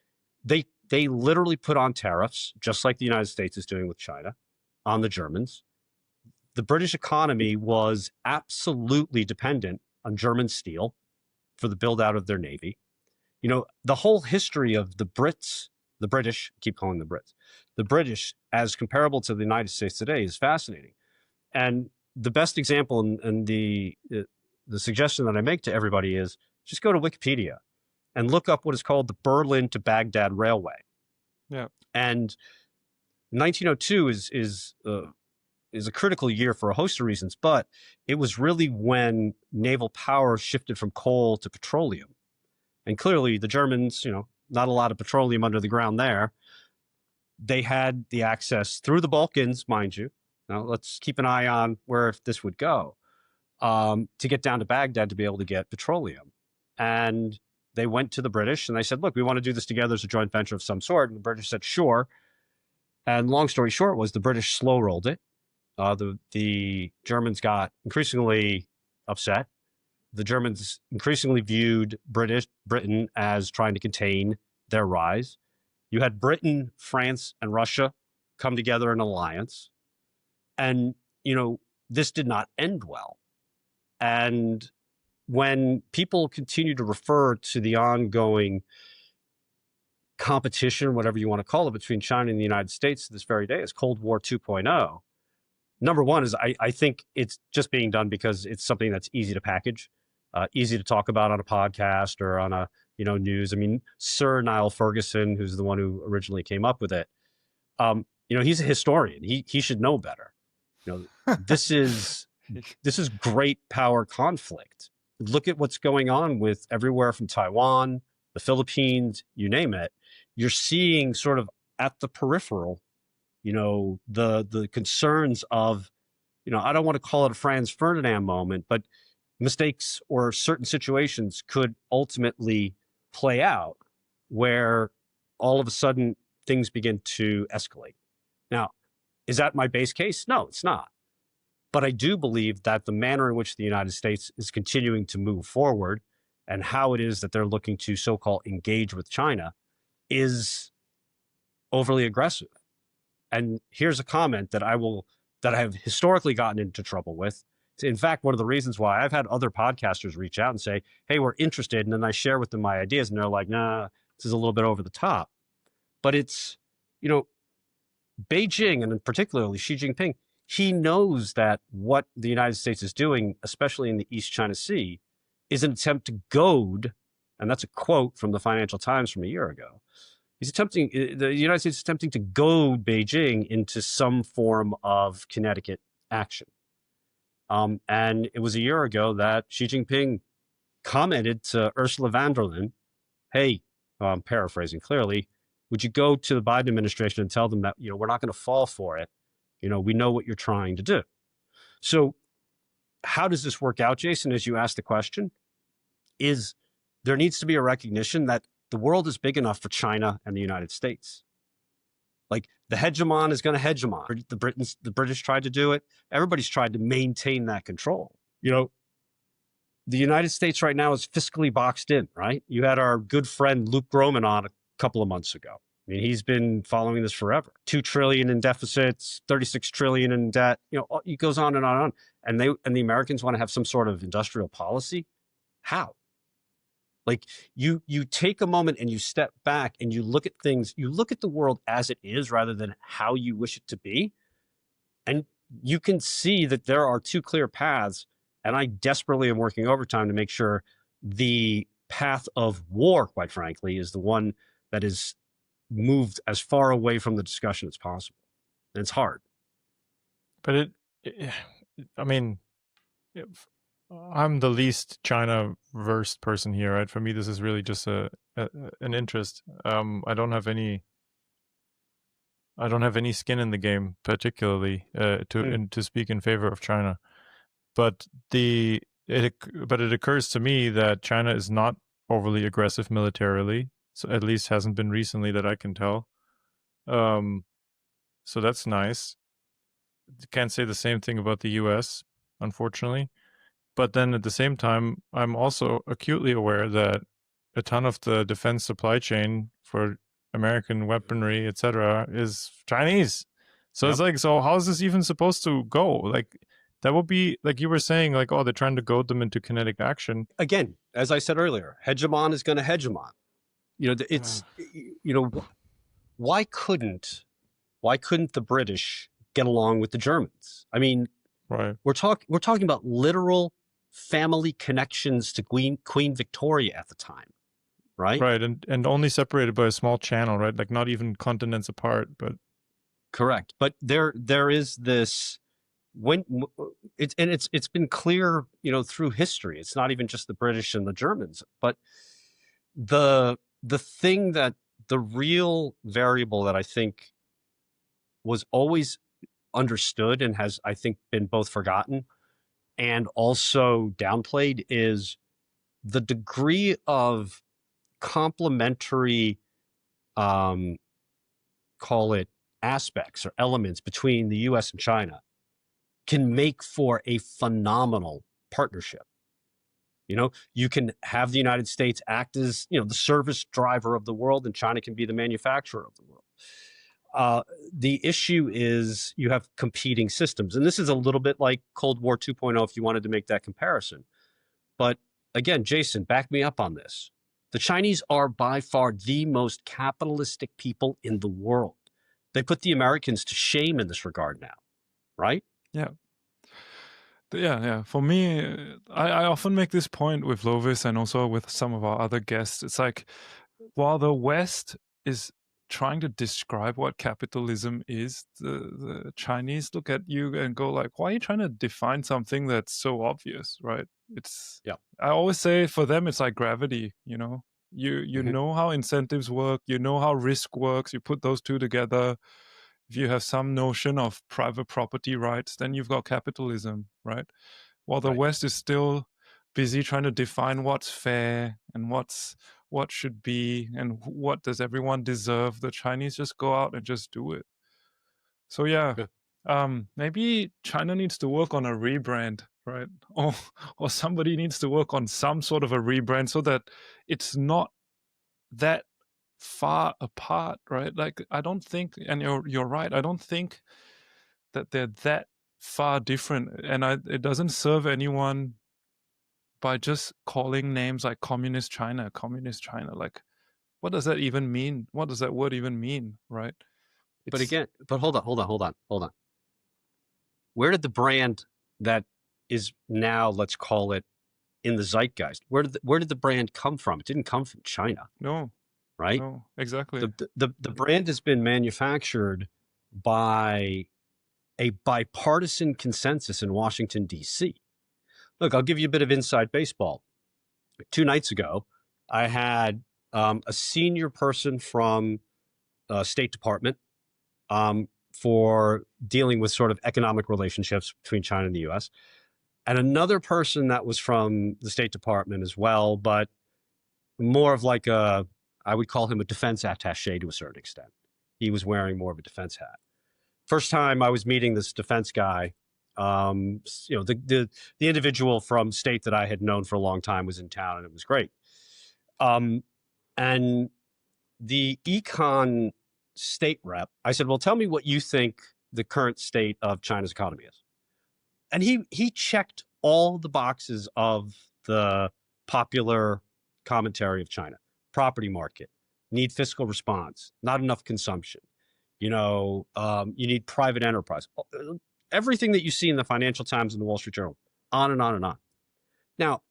they literally put on tariffs, just like the United States is doing with China, on the Germans. The British economy was absolutely dependent on German steel for the build out of their navy. The whole history of the British, I keep calling them Brits, the British as comparable to the United States today is fascinating. And the best example and the suggestion that I make to everybody is just go to Wikipedia and look up what is called the Berlin to Baghdad Railway. Yeah. And 1902 is a critical year for a host of reasons, but it was really when naval power shifted from coal to petroleum. And clearly the Germans, not a lot of petroleum under the ground there. They had the access through the Balkans, mind you. Now let's keep an eye on where this would go, to get down to Baghdad to be able to get petroleum. And they went to the British and they said, look, we want to do this together as a joint venture of some sort. And the British said, sure. And long story short was the British slow rolled it. The Germans got increasingly upset. The Germans increasingly viewed Britain as trying to contain their rise. You had Britain, France, and Russia come together in an alliance. And, this did not end well. And when people continue to refer to the ongoing competition, whatever you want to call it, between China and the United States to this very day as Cold War 2.0, number one is I think it's just being done because it's something that's easy to package, easy to talk about on a podcast or on a news. I mean, Sir Niall Ferguson, who's the one who originally came up with it, he's a historian. He should know better. This is great power conflict. Look at what's going on with everywhere from Taiwan, the Philippines, you name it. You're seeing sort of at the peripheral, the concerns of, I don't want to call it a Franz Ferdinand moment, but mistakes or certain situations could ultimately play out where all of a sudden things begin to escalate. Now, is that my base case? No, it's not. But I do believe that the manner in which the United States is continuing to move forward and how it is that they're looking to so-called engage with China is overly aggressive. And here's a comment that I have historically gotten into trouble with. In fact, one of the reasons why I've had other podcasters reach out and say, hey, we're interested. And then I share with them my ideas and they're like, nah, this is a little bit over the top. But it's, Beijing, and particularly Xi Jinping, he knows that what the United States is doing, especially in the East China Sea, is an attempt to goad, and that's a quote from the Financial Times from a year ago. The United States is attempting to goad Beijing into some form of kinetic action. And it was a year ago that Xi Jinping commented to Ursula von der Leyen, hey, I'm paraphrasing clearly, would you go to the Biden administration and tell them that, we're not going to fall for it. We know what you're trying to do. So how does this work out, Jason, as you asked the question? Is there needs to be a recognition that the world is big enough for China and the United States. Like the hegemon is going to hegemon. The British tried to do it. Everybody's tried to maintain that control. You know, the United States right now is fiscally boxed in, right? You had our good friend Luke Groman on a couple of months ago. I mean, he's been following this forever. 2 trillion in deficits, 36 trillion in debt. You know, it goes on and on and on. And the Americans want to have some sort of industrial policy. How? Like you take a moment and you step back and you look at things, you look at the world as it is rather than how you wish it to be. And you can see that there are 2 clear paths. And I desperately am working overtime to make sure the path of war, quite frankly, is the one that is moved as far away from the discussion as possible. And it's hard. But I mean, I'm the least China versed person here, right? For me, this is really just an interest. I don't have any skin in the game, particularly to speak in favor of China. But it occurs to me that China is not overly aggressive militarily, so at least hasn't been recently that I can tell. So that's nice. Can't say the same thing about the U.S., unfortunately. But then at the same time, I'm also acutely aware that a ton of the defense supply chain for American weaponry, etc., is Chinese. So It's like, so how is this even supposed to go? Like, that would be, like you were saying, like, oh, they're trying to goad them into kinetic action. Again, as I said earlier, hegemon is going to hegemon. You know, it's, you know, why couldn't the British get along with the Germans? I mean, right. We're talking about literal family connections to Queen Victoria at the time, right? Right, and only separated by a small channel, right? Like not even continents apart, but correct. But there is this it's been clear, you know, through history. It's not even just the British and the Germans, but the thing that the real variable that I think was always understood and has, I think, been both forgotten and also downplayed is the degree of complementary, call it aspects or elements between the US and China can make for a phenomenal partnership. You know, you can have the United States act as, you know, the service driver of the world and China can be the manufacturer of the world. The issue is you have competing systems. And this is a little bit like Cold War 2.0 if you wanted to make that comparison. But again, Jason, back me up on this. The Chinese are by far the most capitalistic people in the world. They put the Americans to shame in this regard now, right? Yeah. Yeah. For me, I often make this point with Lovis and also with some of our other guests. It's like, while the West is trying to describe what capitalism is, the Chinese look at you and go like, why are you trying to define something that's so obvious, right? I always say for them, it's like gravity, you know? You know how incentives work, you know how risk works, you put those 2 together. If you have some notion of private property rights, then you've got capitalism, right? While the West is still busy trying to define what's fair and what should be and what does everyone deserve, the Chinese just go out and just do it. So maybe China needs to work on a rebrand, right? Or somebody needs to work on some sort of a rebrand so that it's not that far apart, right? Like, I don't think, and you're right, I don't think that they're that far different, and it doesn't serve anyone by just calling names like communist China. Like, what does that even mean? What does that word even mean, right? But hold on. Where did the brand that is now, let's call it, in the zeitgeist, where did the brand come from? It didn't come from China. No. Right? No, exactly. The brand has been manufactured by a bipartisan consensus in Washington, D.C. Look, I'll give you a bit of inside baseball. 2 nights ago, I had a senior person from State Department for dealing with sort of economic relationships between China and the US, and another person that was from the State Department as well, but more of like I would call him a defense attaché to a certain extent. He was wearing more of a defense hat. First time I was meeting this defense guy, the individual from state that I had known for a long time was in town, and it was great. And the econ state rep, I said, well, tell me what you think the current state of China's economy is. And he checked all the boxes of the popular commentary of China. Property market, need fiscal response, not enough consumption. You need private enterprise. Everything that you see in the Financial Times and the Wall Street Journal, on and on and on. Now,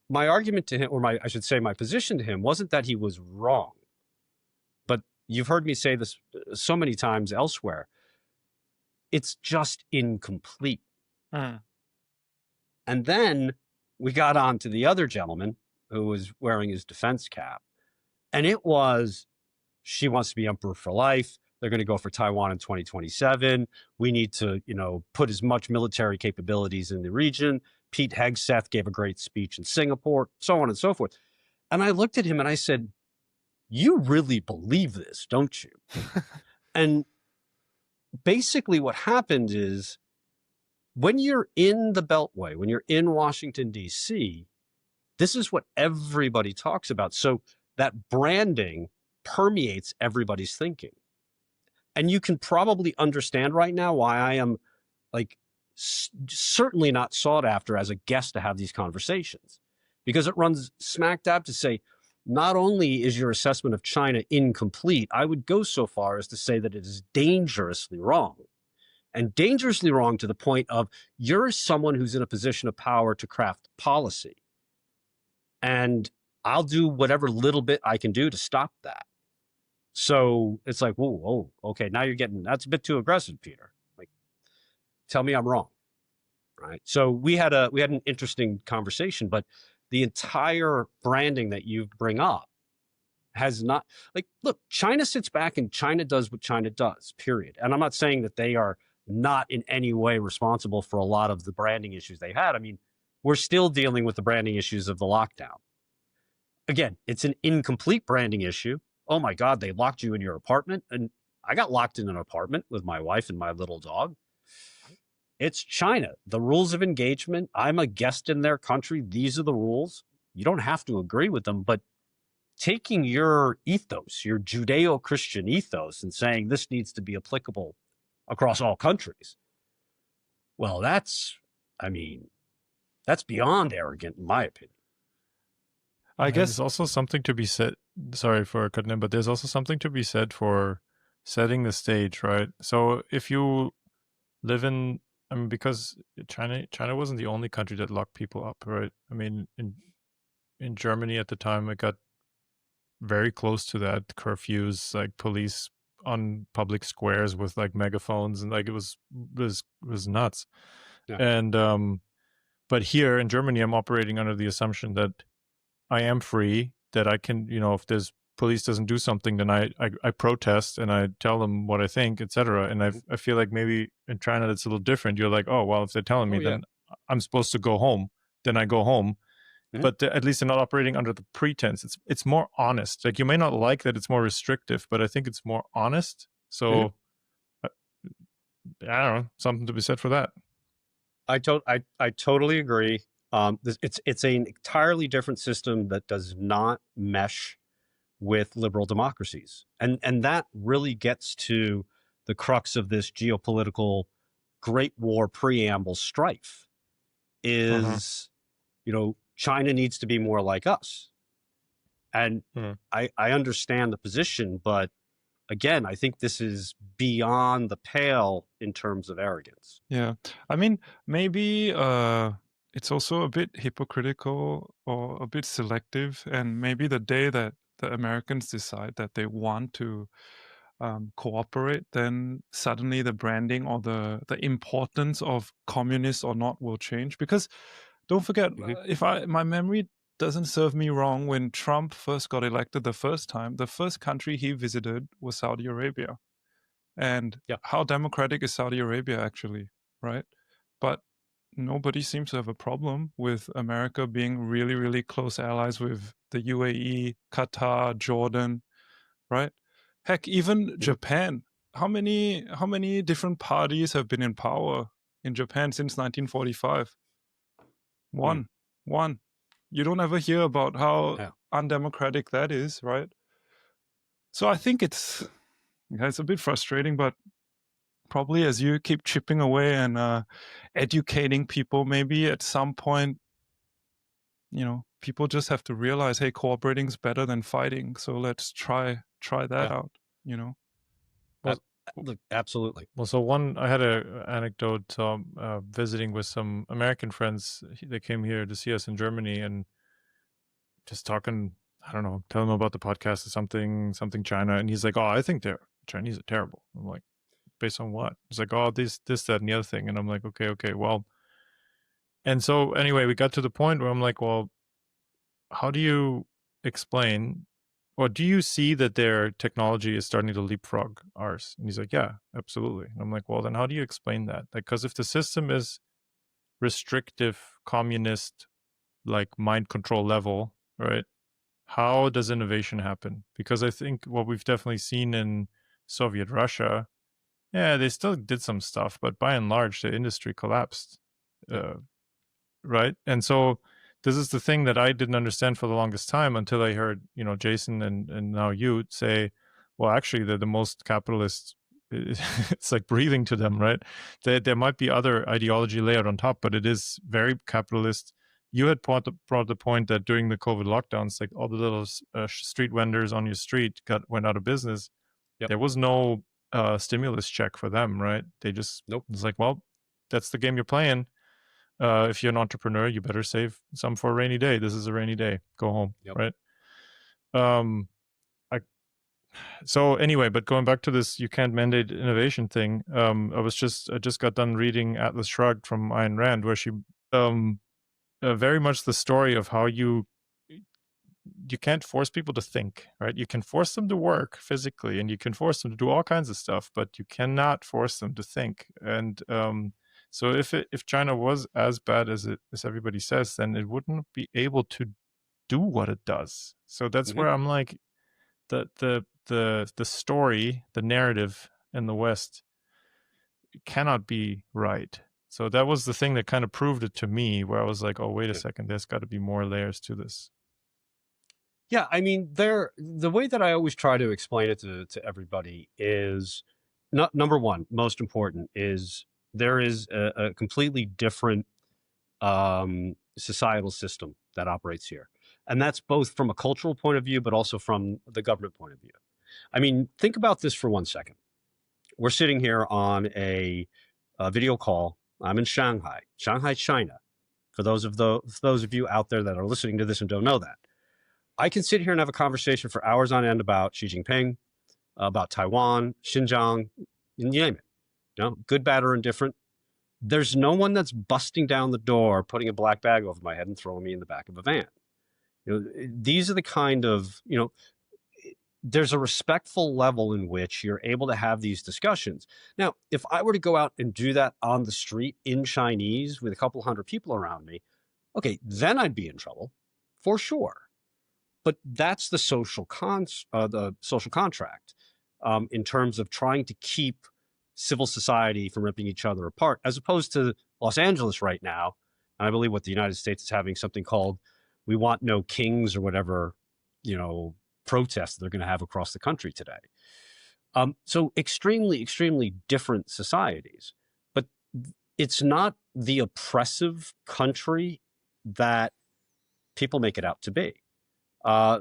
my argument to him, or my position to him, wasn't that he was wrong. But you've heard me say this so many times elsewhere. It's just incomplete. And then we got on to the other gentleman who was wearing his defense cap. And it was, she wants to be emperor for life. They're going to go for Taiwan in 2027. We need to, put as much military capabilities in the region. Pete Hegseth gave a great speech in Singapore, so on and so forth. And I looked at him and I said, you really believe this, don't you? And basically what happened is, when you're in the Beltway, when you're in Washington, D.C., this is what everybody talks about. So that branding permeates everybody's thinking. And you can probably understand right now why I am certainly not sought after as a guest to have these conversations, because it runs smack dab to say, not only is your assessment of China incomplete, I would go so far as to say that it is dangerously wrong. And dangerously wrong to the point of, you're someone who's in a position of power to craft policy. And I'll do whatever little bit I can do to stop that. So it's like, whoa, okay, now that's a bit too aggressive, Peter. Like, tell me I'm wrong, right? So we had an interesting conversation, but the entire branding that you bring up has not, look, China sits back and China does what China does, period. And I'm not saying that they are not in any way responsible for a lot of the branding issues they had. I mean, we're still dealing with the branding issues of the lockdown. Again, it's an incomplete branding issue. Oh my God, they locked you in your apartment. And I got locked in an apartment with my wife and my little dog. It's China. The rules of engagement. I'm a guest in their country. These are the rules. You don't have to agree with them, but taking your ethos, your Judeo-Christian ethos, and saying this needs to be applicable across all countries. Well, that's beyond arrogant, in my opinion. I guess there's also something to be said. Sorry for cutting in, but there's also something to be said for setting the stage, right? So if you live because China wasn't the only country that locked people up, right? I mean, in Germany at the time, it got very close to that, curfews, like police on public squares with like megaphones, and like it was nuts. Yeah. And but here in Germany, I'm operating under the assumption that I am free, that I can, if there's police doesn't do something, then I protest and I tell them what I think, etc. And I feel like maybe in China that's a little different. You're like, oh well, if they're telling me, then I'm supposed to go home, then I go home. Mm-hmm. But at least they're not operating under the pretense. It's more honest. Like, you may not like that it's more restrictive, but I think it's more honest. So I don't know, something to be said for that. I totally agree. It's an entirely different system that does not mesh with liberal democracies, and that really gets to the crux of this geopolitical Great War preamble strife. Is China needs to be more like us, and I understand the position, but again, I think this is beyond the pale in terms of arrogance. Yeah. I mean, maybe it's also a bit hypocritical or a bit selective. And maybe the day that the Americans decide that they want to cooperate, then suddenly the branding or the importance of communist or not will change. Because don't forget, if my memory doesn't serve me wrong, when Trump first got elected the first time, the first country he visited was Saudi Arabia. And how democratic is Saudi Arabia actually, right? But nobody seems to have a problem with America being really, really close allies with the UAE, Qatar, Jordan, right? Heck, even Japan. How many different parties have been in power in Japan since 1945? One. You don't ever hear about how undemocratic that is, right? So I think it's a bit frustrating, but probably as you keep chipping away and educating people, maybe at some point, people just have to realize, hey, cooperating is better than fighting. So let's try that out, Well, look, absolutely. Well, so I had a anecdote visiting with some American friends. They came here to see us in Germany and just talking, I don't know, tell him about the podcast or something China. And he's like, oh, I think Chinese are terrible. I'm like, based on what? He's like, oh, this, that, and the other thing. And I'm like, okay, well. And so anyway, we got to the point where I'm like, well, how do you explain, or do you see that their technology is starting to leapfrog ours? And he's like, yeah, absolutely. And I'm like, well, then how do you explain that? Like, because if the system is restrictive, communist, like mind control level, right? How does innovation happen? Because I think what we've definitely seen in Soviet Russia, yeah, they still did some stuff, but by and large, the industry collapsed, right? And so this is the thing that I didn't understand for the longest time until I heard, Jason and now you say, well, actually, they're the most capitalist. It's like breathing to them, right? There might be other ideology layered on top, but it is very capitalist. You had brought the point that during the COVID lockdowns, like all the little street vendors on your street went out of business. There was no stimulus check for them, right? They just It's like, well, that's the game you're playing. If you're an entrepreneur, you better save some for a rainy day. This is a rainy day. Go home, right? So anyway, but going back to this, you can't mandate innovation thing. I just got done reading Atlas Shrugged from Ayn Rand, where she very much the story of how you can't force people to think, right? You can force them to work physically, and you can force them to do all kinds of stuff, but you cannot force them to think. And so if China was as bad as everybody says, then it wouldn't be able to do what it does. So that's where I'm like, the story, the narrative in the West cannot be right. So that was the thing that kind of proved it to me, where I was like, oh, wait a second, there's got to be more layers to this. Yeah, I mean, the way that I always try to explain it to everybody is, number one, most important, is there is a completely different societal system that operates here. And that's both from a cultural point of view, but also from the government point of view. I mean, think about this for 1 second. We're sitting here on a video call. I'm in Shanghai, China. For those of you out there that are listening to this and don't know that, I can sit here and have a conversation for hours on end about Xi Jinping, about Taiwan, Xinjiang, you name it. Good, bad, or indifferent. There's no one that's busting down the door, putting a black bag over my head and throwing me in the back of a van. These are the kind of, there's a respectful level in which you're able to have these discussions. Now, if I were to go out and do that on the street in Chinese with a couple hundred people around me, okay, then I'd be in trouble for sure. But that's the social contract in terms of trying to keep civil society from ripping each other apart, as opposed to Los Angeles right now. And I believe what the United States is having something called "We Want No Kings" or whatever, protests they're going to have across the country today. So extremely, extremely different societies. But it's not the oppressive country that people make it out to be.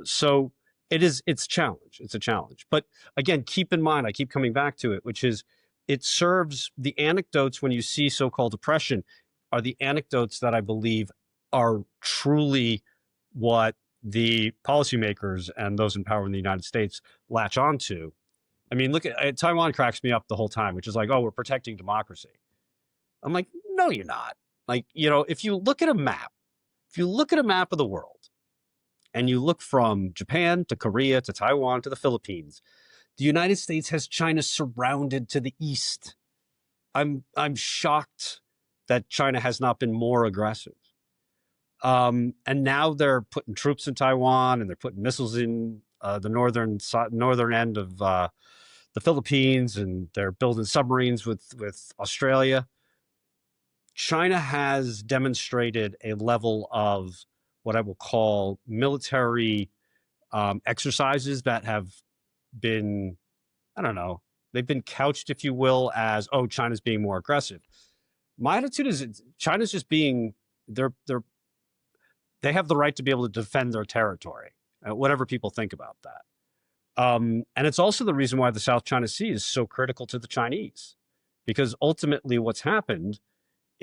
So it's a challenge. It's a challenge. But again, keep in mind, I keep coming back to it, which is it serves the anecdotes when you see so-called oppression are the anecdotes that I believe are truly what the policymakers and those in power in the United States latch onto. I mean, look at Taiwan cracks me up the whole time, which is like, oh, we're protecting democracy. I'm like, no, you're not. Like, if you look at a map of the world, and you look from Japan to Korea to Taiwan to the Philippines, The United States has China surrounded to the east. I'm shocked that China has not been more aggressive. And now they're putting troops in Taiwan, and they're putting missiles in the northern end of the Philippines, and they're building submarines with Australia. China has demonstrated a level of what I will call military exercises that have been, I don't know, they've been couched, if you will, as, oh, China's being more aggressive. My attitude is China's just being, they have the right to be able to defend their territory, whatever people think about that. And it's also the reason why the South China Sea is so critical to the Chinese, because ultimately what's happened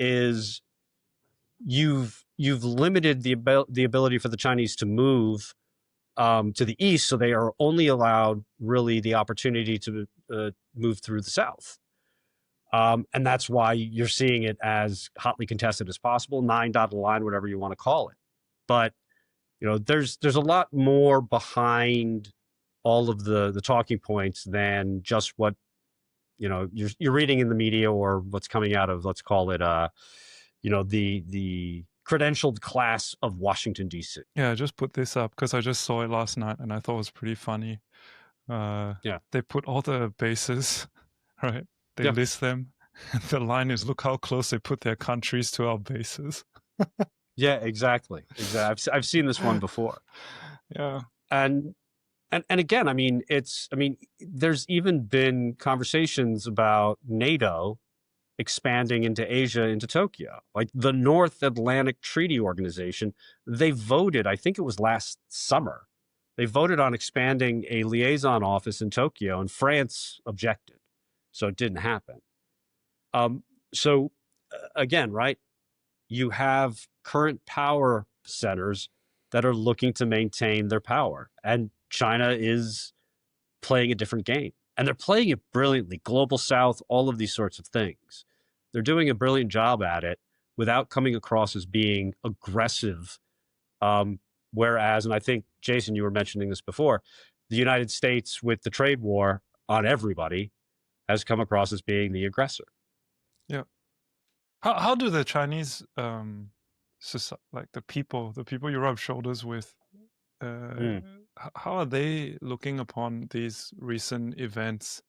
is you've limited the ability for the Chinese to move to the east, so they are only allowed really the opportunity to move through the south. And that's why you're seeing it as hotly contested as possible, 9 dotted line, whatever you want to call it. But there's a lot more behind all of the talking points than just what you're reading in the media or what's coming out of, let's call it the credentialed class of Washington, D.C. Yeah, I just put this up because I just saw it last night and I thought it was pretty funny. They put all the bases, right? They list them. And the line is, look how close they put their countries to our bases. Yeah, exactly. I've seen this one before. Yeah. And again, there's even been conversations about NATO expanding into Asia, into Tokyo. Like the North Atlantic Treaty Organization, they voted, I think it was last summer, they voted on expanding a liaison office in Tokyo, and France objected. So it didn't happen. So again, right, you have current power centers that are looking to maintain their power, and China is playing a different game, and they're playing it brilliantly. Global South, all of these sorts of things. They're doing a brilliant job at it without coming across as being aggressive. Whereas, and I think, Jason, you were mentioning this before, the United States with the trade war on everybody has come across as being the aggressor. Yeah. How do the Chinese, like the people you rub shoulders with, how are they looking upon these recent events?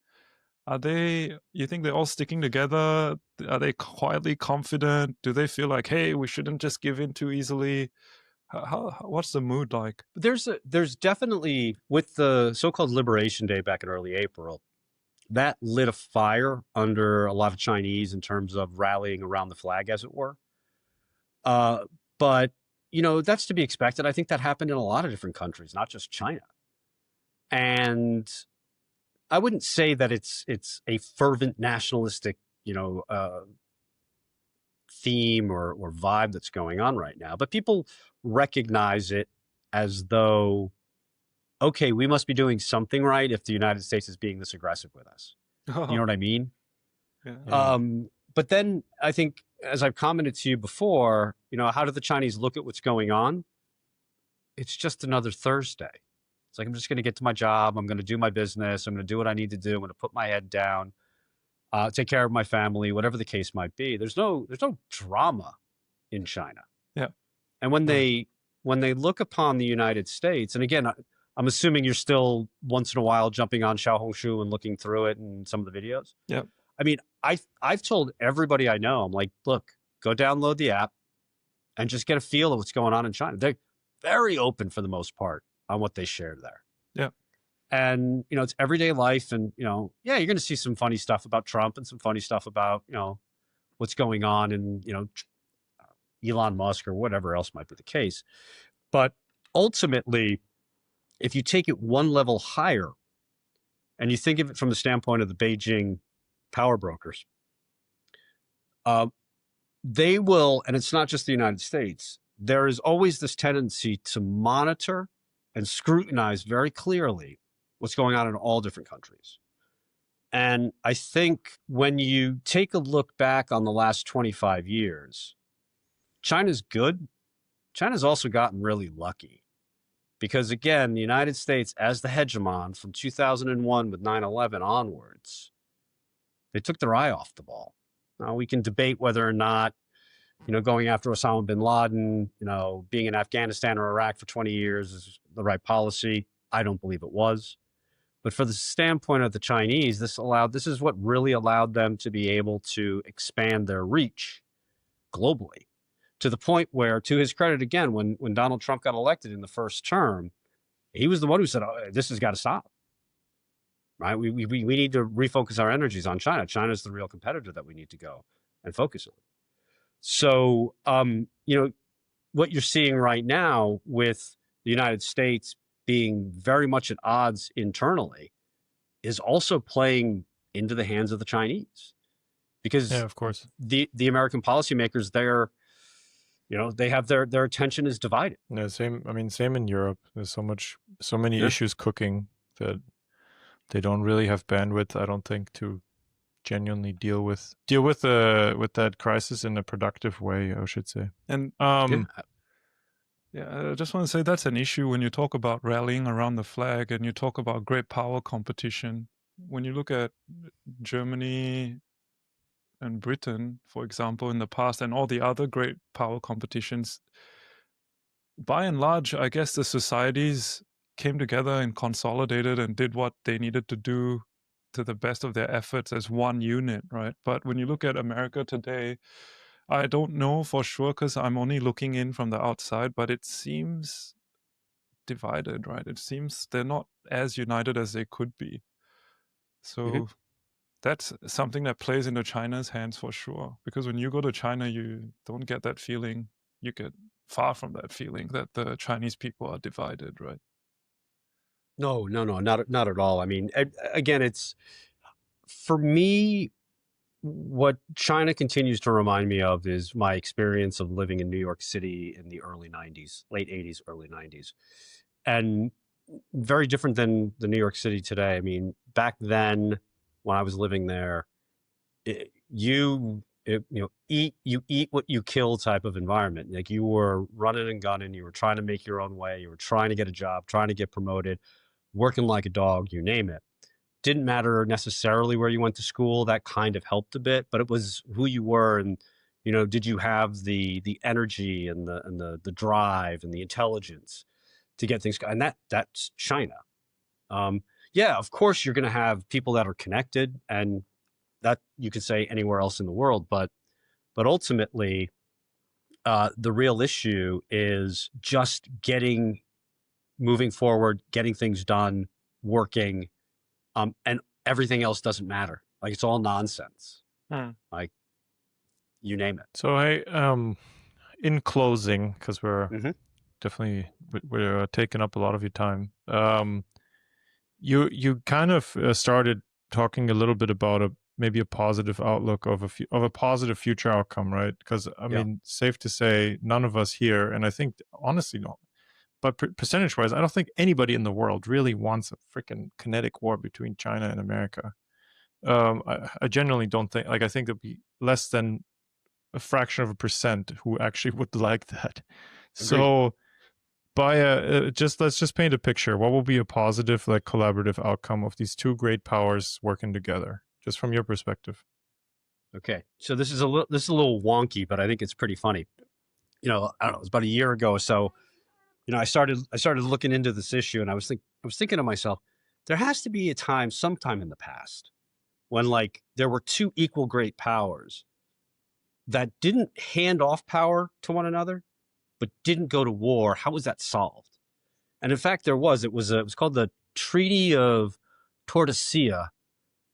You think they're all sticking together? Are they quietly confident? Do they feel like, hey, we shouldn't just give in too easily? What's the mood like? There's definitely, with the so-called Liberation Day back in early April, that lit a fire under a lot of Chinese in terms of rallying around the flag, as it were. But that's to be expected. I think that happened in a lot of different countries, not just China. And I wouldn't say that it's a fervent nationalistic, theme or vibe that's going on right now, but people recognize it as though, okay, we must be doing something right if the United States is being this aggressive with us. You know what I mean? Yeah. But then I think, as I've commented to you before, how do the Chinese look at what's going on? It's just another Thursday. It's like, I'm just going to get to my job. I'm going to do my business. I'm going to do what I need to do. I'm going to put my head down, take care of my family, whatever the case might be. There's no drama in China. Yeah. And when they look upon the United States, and again, I'm assuming you're still once in a while jumping on Xiaohongshu and looking through it and some of the videos. Yeah. I mean, I've told everybody I know, I'm like, look, go download the app and just get a feel of what's going on in China. They're very open for the most part on what they share there. Yeah. And, it's everyday life. And, you're going to see some funny stuff about Trump and some funny stuff about, what's going on and, Elon Musk or whatever else might be the case. But ultimately, if you take it one level higher and you think of it from the standpoint of the Beijing power brokers, they will, and it's not just the United States, there is always this tendency to monitor and scrutinize very clearly what's going on in all different countries. And I think when you take a look back on the last 25 years, China's good. China's also gotten really lucky. Because again, the United States as the hegemon from 2001 with 9/11 onwards, they took their eye off the ball. Now we can debate whether or not, going after Osama bin Laden, being in Afghanistan or Iraq for 20 years is the right policy. I don't believe it was. But for the standpoint of the Chinese, this is what really allowed them to be able to expand their reach globally, to the point where, to his credit again, when Donald Trump got elected in the first term, he was the one who said, oh, this has got to stop. Right? We need to refocus our energies on China. China's the real competitor that we need to go and focus on. So, what you're seeing right now with the United States being very much at odds internally is also playing into the hands of the Chinese, because Yeah, of course. the American policymakers, they have their attention is divided. Yeah, same. I mean, same in Europe. There's so many issues cooking that they don't really have bandwidth, I don't think, to genuinely deal with that crisis in a productive way, I should say. And I just want to say that's an issue when you talk about rallying around the flag and you talk about great power competition. When you look at Germany and Britain, for example, in the past, and all the other great power competitions, by and large, I guess the societies came together and consolidated and did what they needed to do to the best of their efforts as one unit, right? But when you look at America today, I don't know for sure because I'm only looking in from the outside, but it seems divided, right? It seems they're not as united as they could be. So that's something that plays into China's hands for sure. Because when you go to China, you don't get that feeling. You get far from that feeling that the Chinese people are divided, right? No, not at all. I mean, again, it's, for me, what China continues to remind me of is my experience of living in New York City in the early 90s, late 80s, early 90s. And very different than the New York City today. I mean, back then when I was living there, you eat what you kill type of environment. Like, you were running and gunning, you were trying to make your own way, you were trying to get a job, trying to get promoted, working like a dog, you name it. Didn't matter necessarily where you went to school. That kind of helped a bit, but it was who you were, and did you have the energy and the drive and the intelligence to get things going? And that's China. Yeah, of course you're going to have people that are connected, and that you could say anywhere else in the world, but ultimately, the real issue is just moving forward, getting things done, working. And everything else doesn't matter. Like, it's all nonsense. Like, you name it. So in closing, because we're definitely we're taking up a lot of your time. You kind of started talking a little bit about maybe a positive outlook of a positive future outcome, right? Because I mean, safe to say, none of us here, and I think honestly not. But percentage-wise, I don't think anybody in the world really wants a freaking kinetic war between China and America. I genuinely don't think, I think there'd be less than a fraction of a percent who actually would like that. Agreed. So, let's just paint a picture. What will be a positive, collaborative outcome of these two great powers working together, just from your perspective? Okay, so this is a little wonky, but I think it's pretty funny. I don't know, it was about a year ago or so. I started looking into this issue, and I was thinking to myself, there has to be a time, sometime in the past, when there were two equal great powers that didn't hand off power to one another, but didn't go to war. How was that solved? And in fact, it was called the Treaty of Tordesillas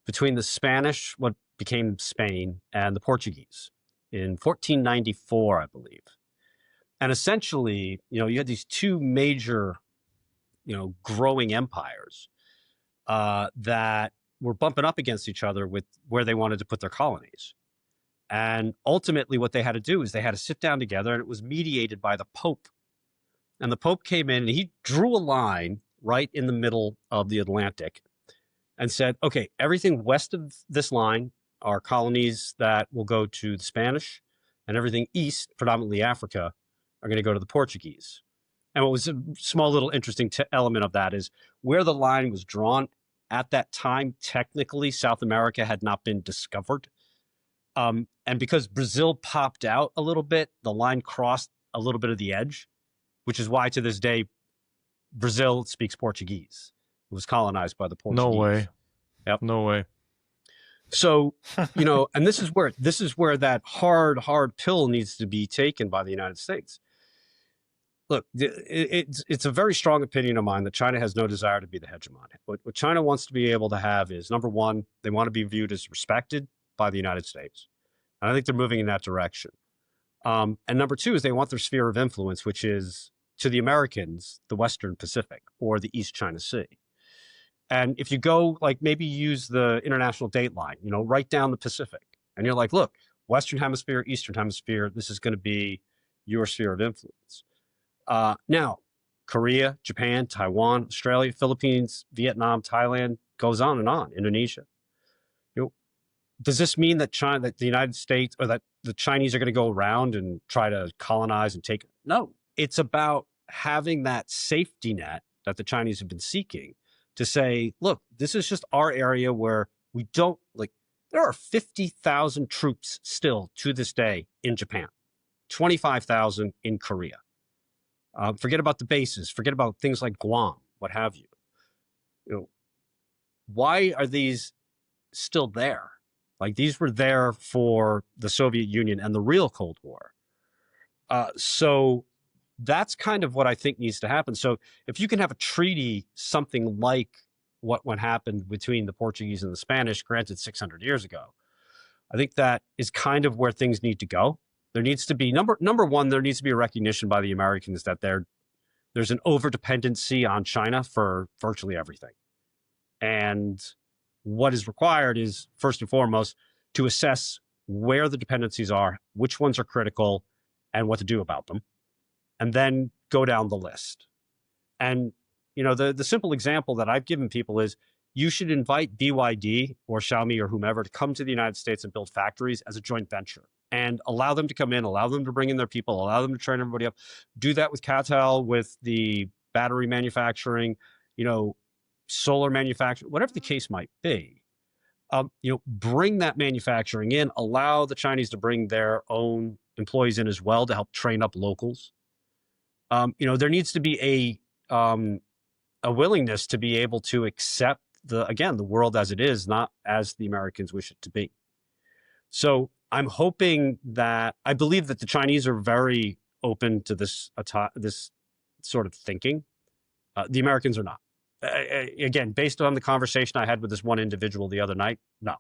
between the Spanish, what became Spain, and the Portuguese in 1494, I believe. And essentially, you had these two major, growing empires that were bumping up against each other with where they wanted to put their colonies. And ultimately, what they had to do is they had to sit down together, and it was mediated by the Pope. And the Pope came in and he drew a line right in the middle of the Atlantic and said, okay, everything west of this line are colonies that will go to the Spanish, and everything east, predominantly Africa, are going to go to the Portuguese. And what was a small little interesting element of that is where the line was drawn at that time. Technically, South America had not been discovered. And because Brazil popped out a little bit, the line crossed a little bit of the edge, which is why to this day, Brazil speaks Portuguese. It was colonized by the Portuguese. No way. Yep. No way. So, and this is where that hard pill needs to be taken by the United States. Look, it's a very strong opinion of mine that China has no desire to be the hegemon. What China wants to be able to have is, number one, they want to be viewed as respected by the United States. And I think they're moving in that direction. And number two is they want their sphere of influence, which is, to the Americans, the Western Pacific or the East China Sea. And if you go, like, maybe use the international date line, right down the Pacific, and you're like, look, Western Hemisphere, Eastern Hemisphere, this is going to be your sphere of influence. Now, Korea, Japan, Taiwan, Australia, Philippines, Vietnam, Thailand, goes on and on, Indonesia. Does this mean that that the United States or that the Chinese are going to go around and try to colonize and take? No, it's about having that safety net that the Chinese have been seeking to say, look, this is just our area where we don't there are 50,000 troops still to this day in Japan, 25,000 in Korea. Forget about the bases, forget about things like Guam, what have you. Why are these still there? Like, these were there for the Soviet Union and the real Cold War. So that's kind of what I think needs to happen. So if you can have a treaty, something like what happened between the Portuguese and the Spanish, granted 600 years ago, I think that is kind of where things need to go. There needs to be, number one, there needs to be a recognition by the Americans that there's an over-dependency on China for virtually everything. And what is required is, first and foremost, to assess where the dependencies are, which ones are critical, and what to do about them, and then go down the list. And, the simple example that I've given people is you should invite BYD or Xiaomi or whomever to come to the United States and build factories as a joint venture and allow them to come in, allow them to bring in their people, allow them to train everybody up. Do that with Catel, with the battery manufacturing, solar manufacturing, whatever the case might be. Bring that manufacturing in, allow the Chinese to bring their own employees in as well to help train up locals. There needs to be a willingness to be able to accept the world as it is, not as the Americans wish it to be. So I'm hoping that, I believe that the Chinese are very open to this sort of thinking. The Americans are not. Again, based on the conversation I had with this one individual the other night, no.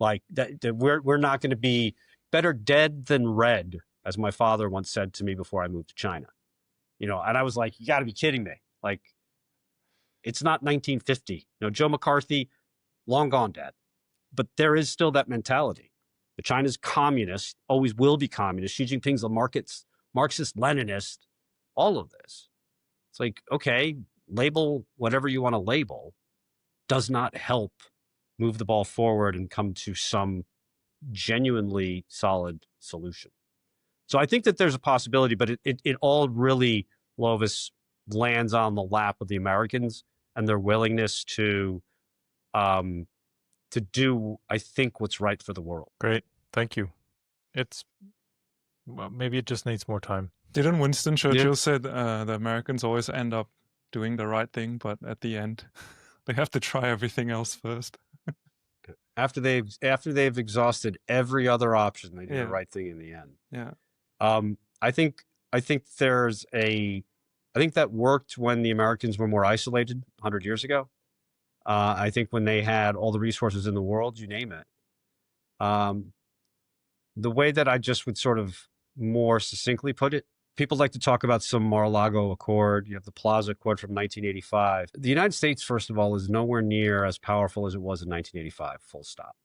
Like, we're not going to be better dead than red, as my father once said to me before I moved to China. And I was like, you got to be kidding me. Like, it's not 1950. Joe McCarthy, long gone, Dad. But there is still that mentality. The China's communist, always will be communist. Xi Jinping's a Marxist-Leninist, all of this. It's like, okay, label whatever you want to label, does not help move the ball forward and come to some genuinely solid solution. So I think that there's a possibility, but it all really, Lovis, lands on the lap of the Americans and their willingness to do, I think, what's right for the world. Great. Thank you. Maybe it just needs more time. Didn't Winston Churchill said the Americans always end up doing the right thing, but at the end, they have to try everything else first. After they've exhausted every other option, they do the right thing in the end. Yeah. I think that worked when the Americans were more isolated 100 years ago. I think when they had all the resources in the world, you name it. The way that I just would sort of more succinctly put it, people like to talk about some Mar-a-Lago Accord. You have the Plaza Accord from 1985. The United States, first of all, is nowhere near as powerful as it was in 1985, full stop.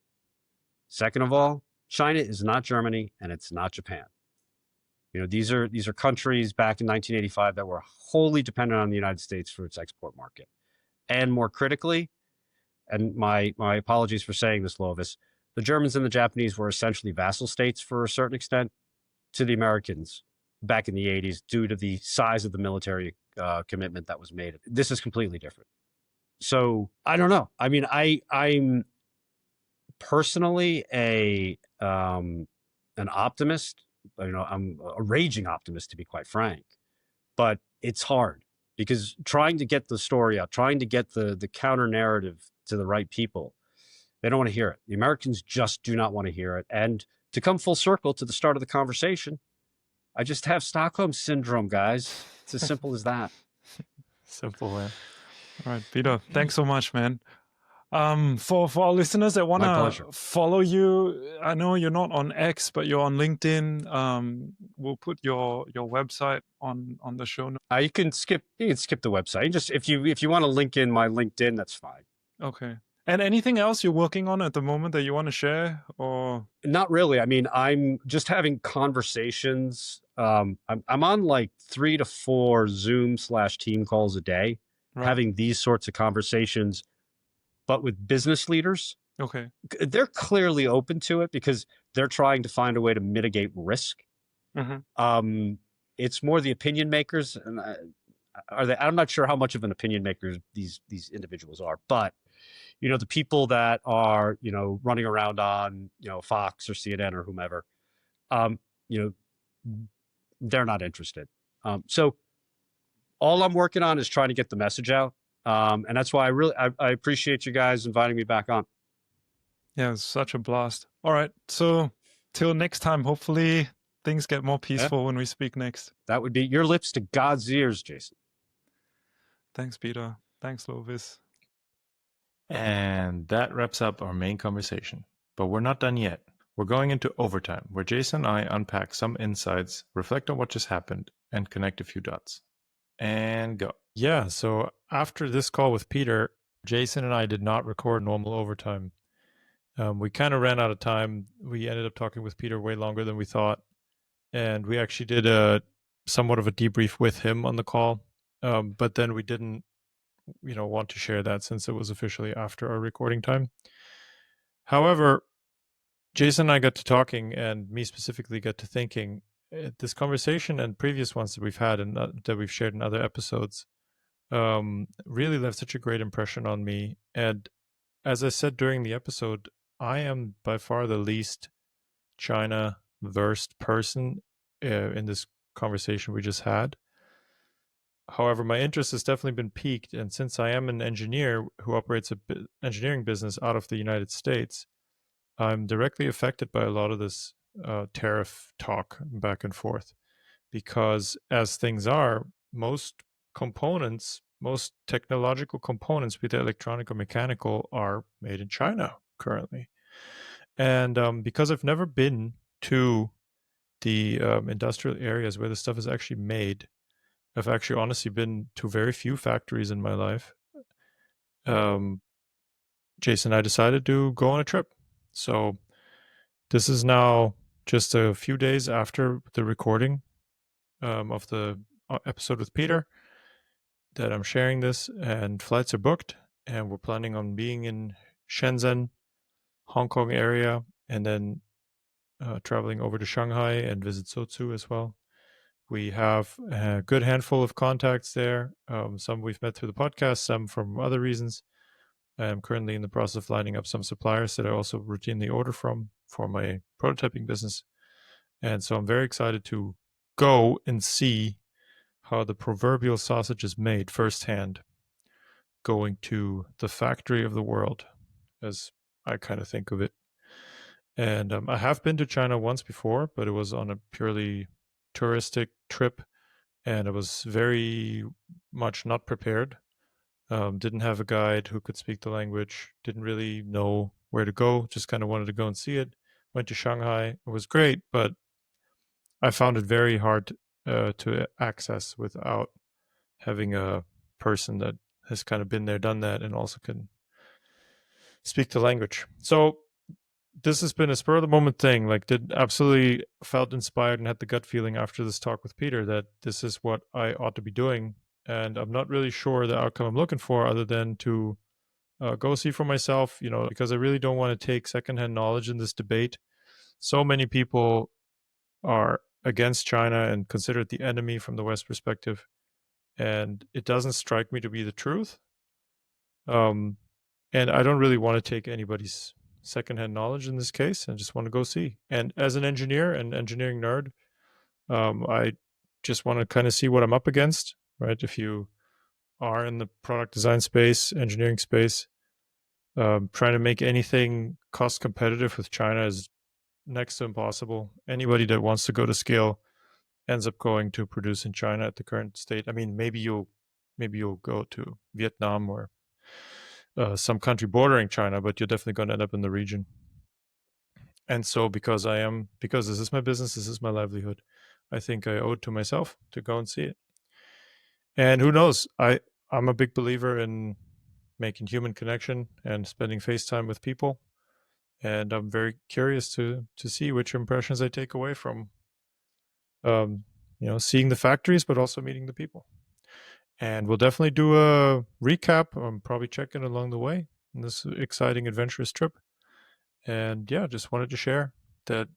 Second of all, China is not Germany and it's not Japan. These are countries back in 1985 that were wholly dependent on the United States for its export market. And more critically, and my apologies for saying this, Lovis, the Germans and the Japanese were essentially vassal states for a certain extent to the Americans back in the 80s due to the size of the military commitment that was made. This is completely different. So I don't know. I mean, I'm personally an optimist. I'm a raging optimist, to be quite frank. But it's hard because trying to get the story out, trying to get the counter narrative to the right people, they don't want to hear it. The Americans just do not want to hear it. And to come full circle to the start of the conversation, I just have Stockholm syndrome, guys. It's as simple as that. Simple, man. All right, Peter, thanks so much, man. For our listeners that want to follow you, I know you're not on X, but you're on LinkedIn. We'll put your website on the show notes. You can skip the website. Just if you want to link in my LinkedIn, that's fine. Okay. And anything else you're working on at the moment that you want to share, or? Not really. I mean, I'm just having conversations. I'm on like 3 to 4 Zoom/team calls a day, having these sorts of conversations, but with business leaders. Okay. They're clearly open to it because they're trying to find a way to mitigate risk. Mm-hmm. It's more the opinion makers, and I'm not sure how much of an opinion maker these individuals are, but the people that are running around on Fox or CNN or whomever, they're not interested. So all I'm working on is trying to get the message out. And that's why I appreciate you guys inviting me back on. Yeah, it's such a blast. All right. So till next time, hopefully things get more peaceful when we speak next. That would be your lips to God's ears, Jason. Thanks, Peter. Thanks, Lovis. And that wraps up our main conversation. But we're not done yet. We're going into overtime, where Jason and I unpack some insights, reflect on what just happened, and connect a few dots. And go. Yeah, so after this call with Peter, Jason and I did not record normal overtime. We kind of ran out of time. We ended up talking with Peter way longer than we thought. And we actually did somewhat of a debrief with him on the call. But then we didn't want to share that since it was officially after our recording time. However, Jason and I got to talking, and me specifically got to thinking. This conversation and previous ones that we've had and that we've shared in other episodes really left such a great impression on me. And as I said during the episode, I am by far the least China-versed person in this conversation we just had. However, my interest has definitely been piqued, and since I am an engineer who operates an engineering business out of the United States, I'm directly affected by a lot of this tariff talk back and forth, because as things are, most technological components, be they electronic or mechanical, are made in China currently. And because I've never been to the industrial areas where the stuff is actually made, I've actually honestly been to very few factories in my life. Jason and I decided to go on a trip. So this is now just a few days after the recording of the episode with Peter that I'm sharing this, and flights are booked, and we're planning on being in Shenzhen, Hong Kong area, and then traveling over to Shanghai and visit Suzhou as well. We have a good handful of contacts there. Some we've met through the podcast, some from other reasons. I'm currently in the process of lining up some suppliers that I also routinely order from for my prototyping business. And so I'm very excited to go and see how the proverbial sausage is made firsthand, going to the factory of the world, as I kind of think of it. And I have been to China once before, but it was on a purely touristic trip, and I was very much not prepared. Didn't have a guide who could speak the language, didn't really know where to go, just kind of wanted to go and see it. Went to Shanghai. It was great, but I found it very hard to access without having a person that has kind of been there, done that, and also can speak the language. So this has been a spur of the moment thing. Absolutely felt inspired and had the gut feeling after this talk with Peter that this is what I ought to be doing. And I'm not really sure the outcome I'm looking for, other than to go see for myself, because I really don't want to take secondhand knowledge in this debate. So many people are against China and consider it the enemy from the West perspective. And it doesn't strike me to be the truth. And I don't really want to take anybody's secondhand knowledge in this case. I just want to go see. And as an engineer and engineering nerd, I just want to kind of see what I'm up against, right? If you are in the product design space, engineering space, trying to make anything cost competitive with China is next to impossible. Anybody that wants to go to scale ends up going to produce in China at the current state. I mean, maybe you'll go to Vietnam or some country bordering China, but you're definitely going to end up in the region. And so because this is my business, this is my livelihood, I think I owe it to myself to go and see it. And who knows? I'm a big believer in making human connection and spending face time with people. And I'm very curious to see which impressions I take away from seeing the factories, but also meeting the people. And we'll definitely do a recap. Probably check in along the way in this exciting, adventurous trip. And yeah, just wanted to share that,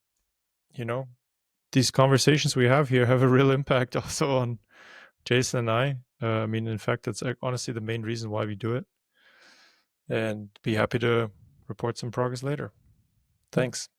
these conversations we have here have a real impact also on Jason and I. I mean, in fact, that's honestly the main reason why we do it. And be happy to report some progress later. Thanks.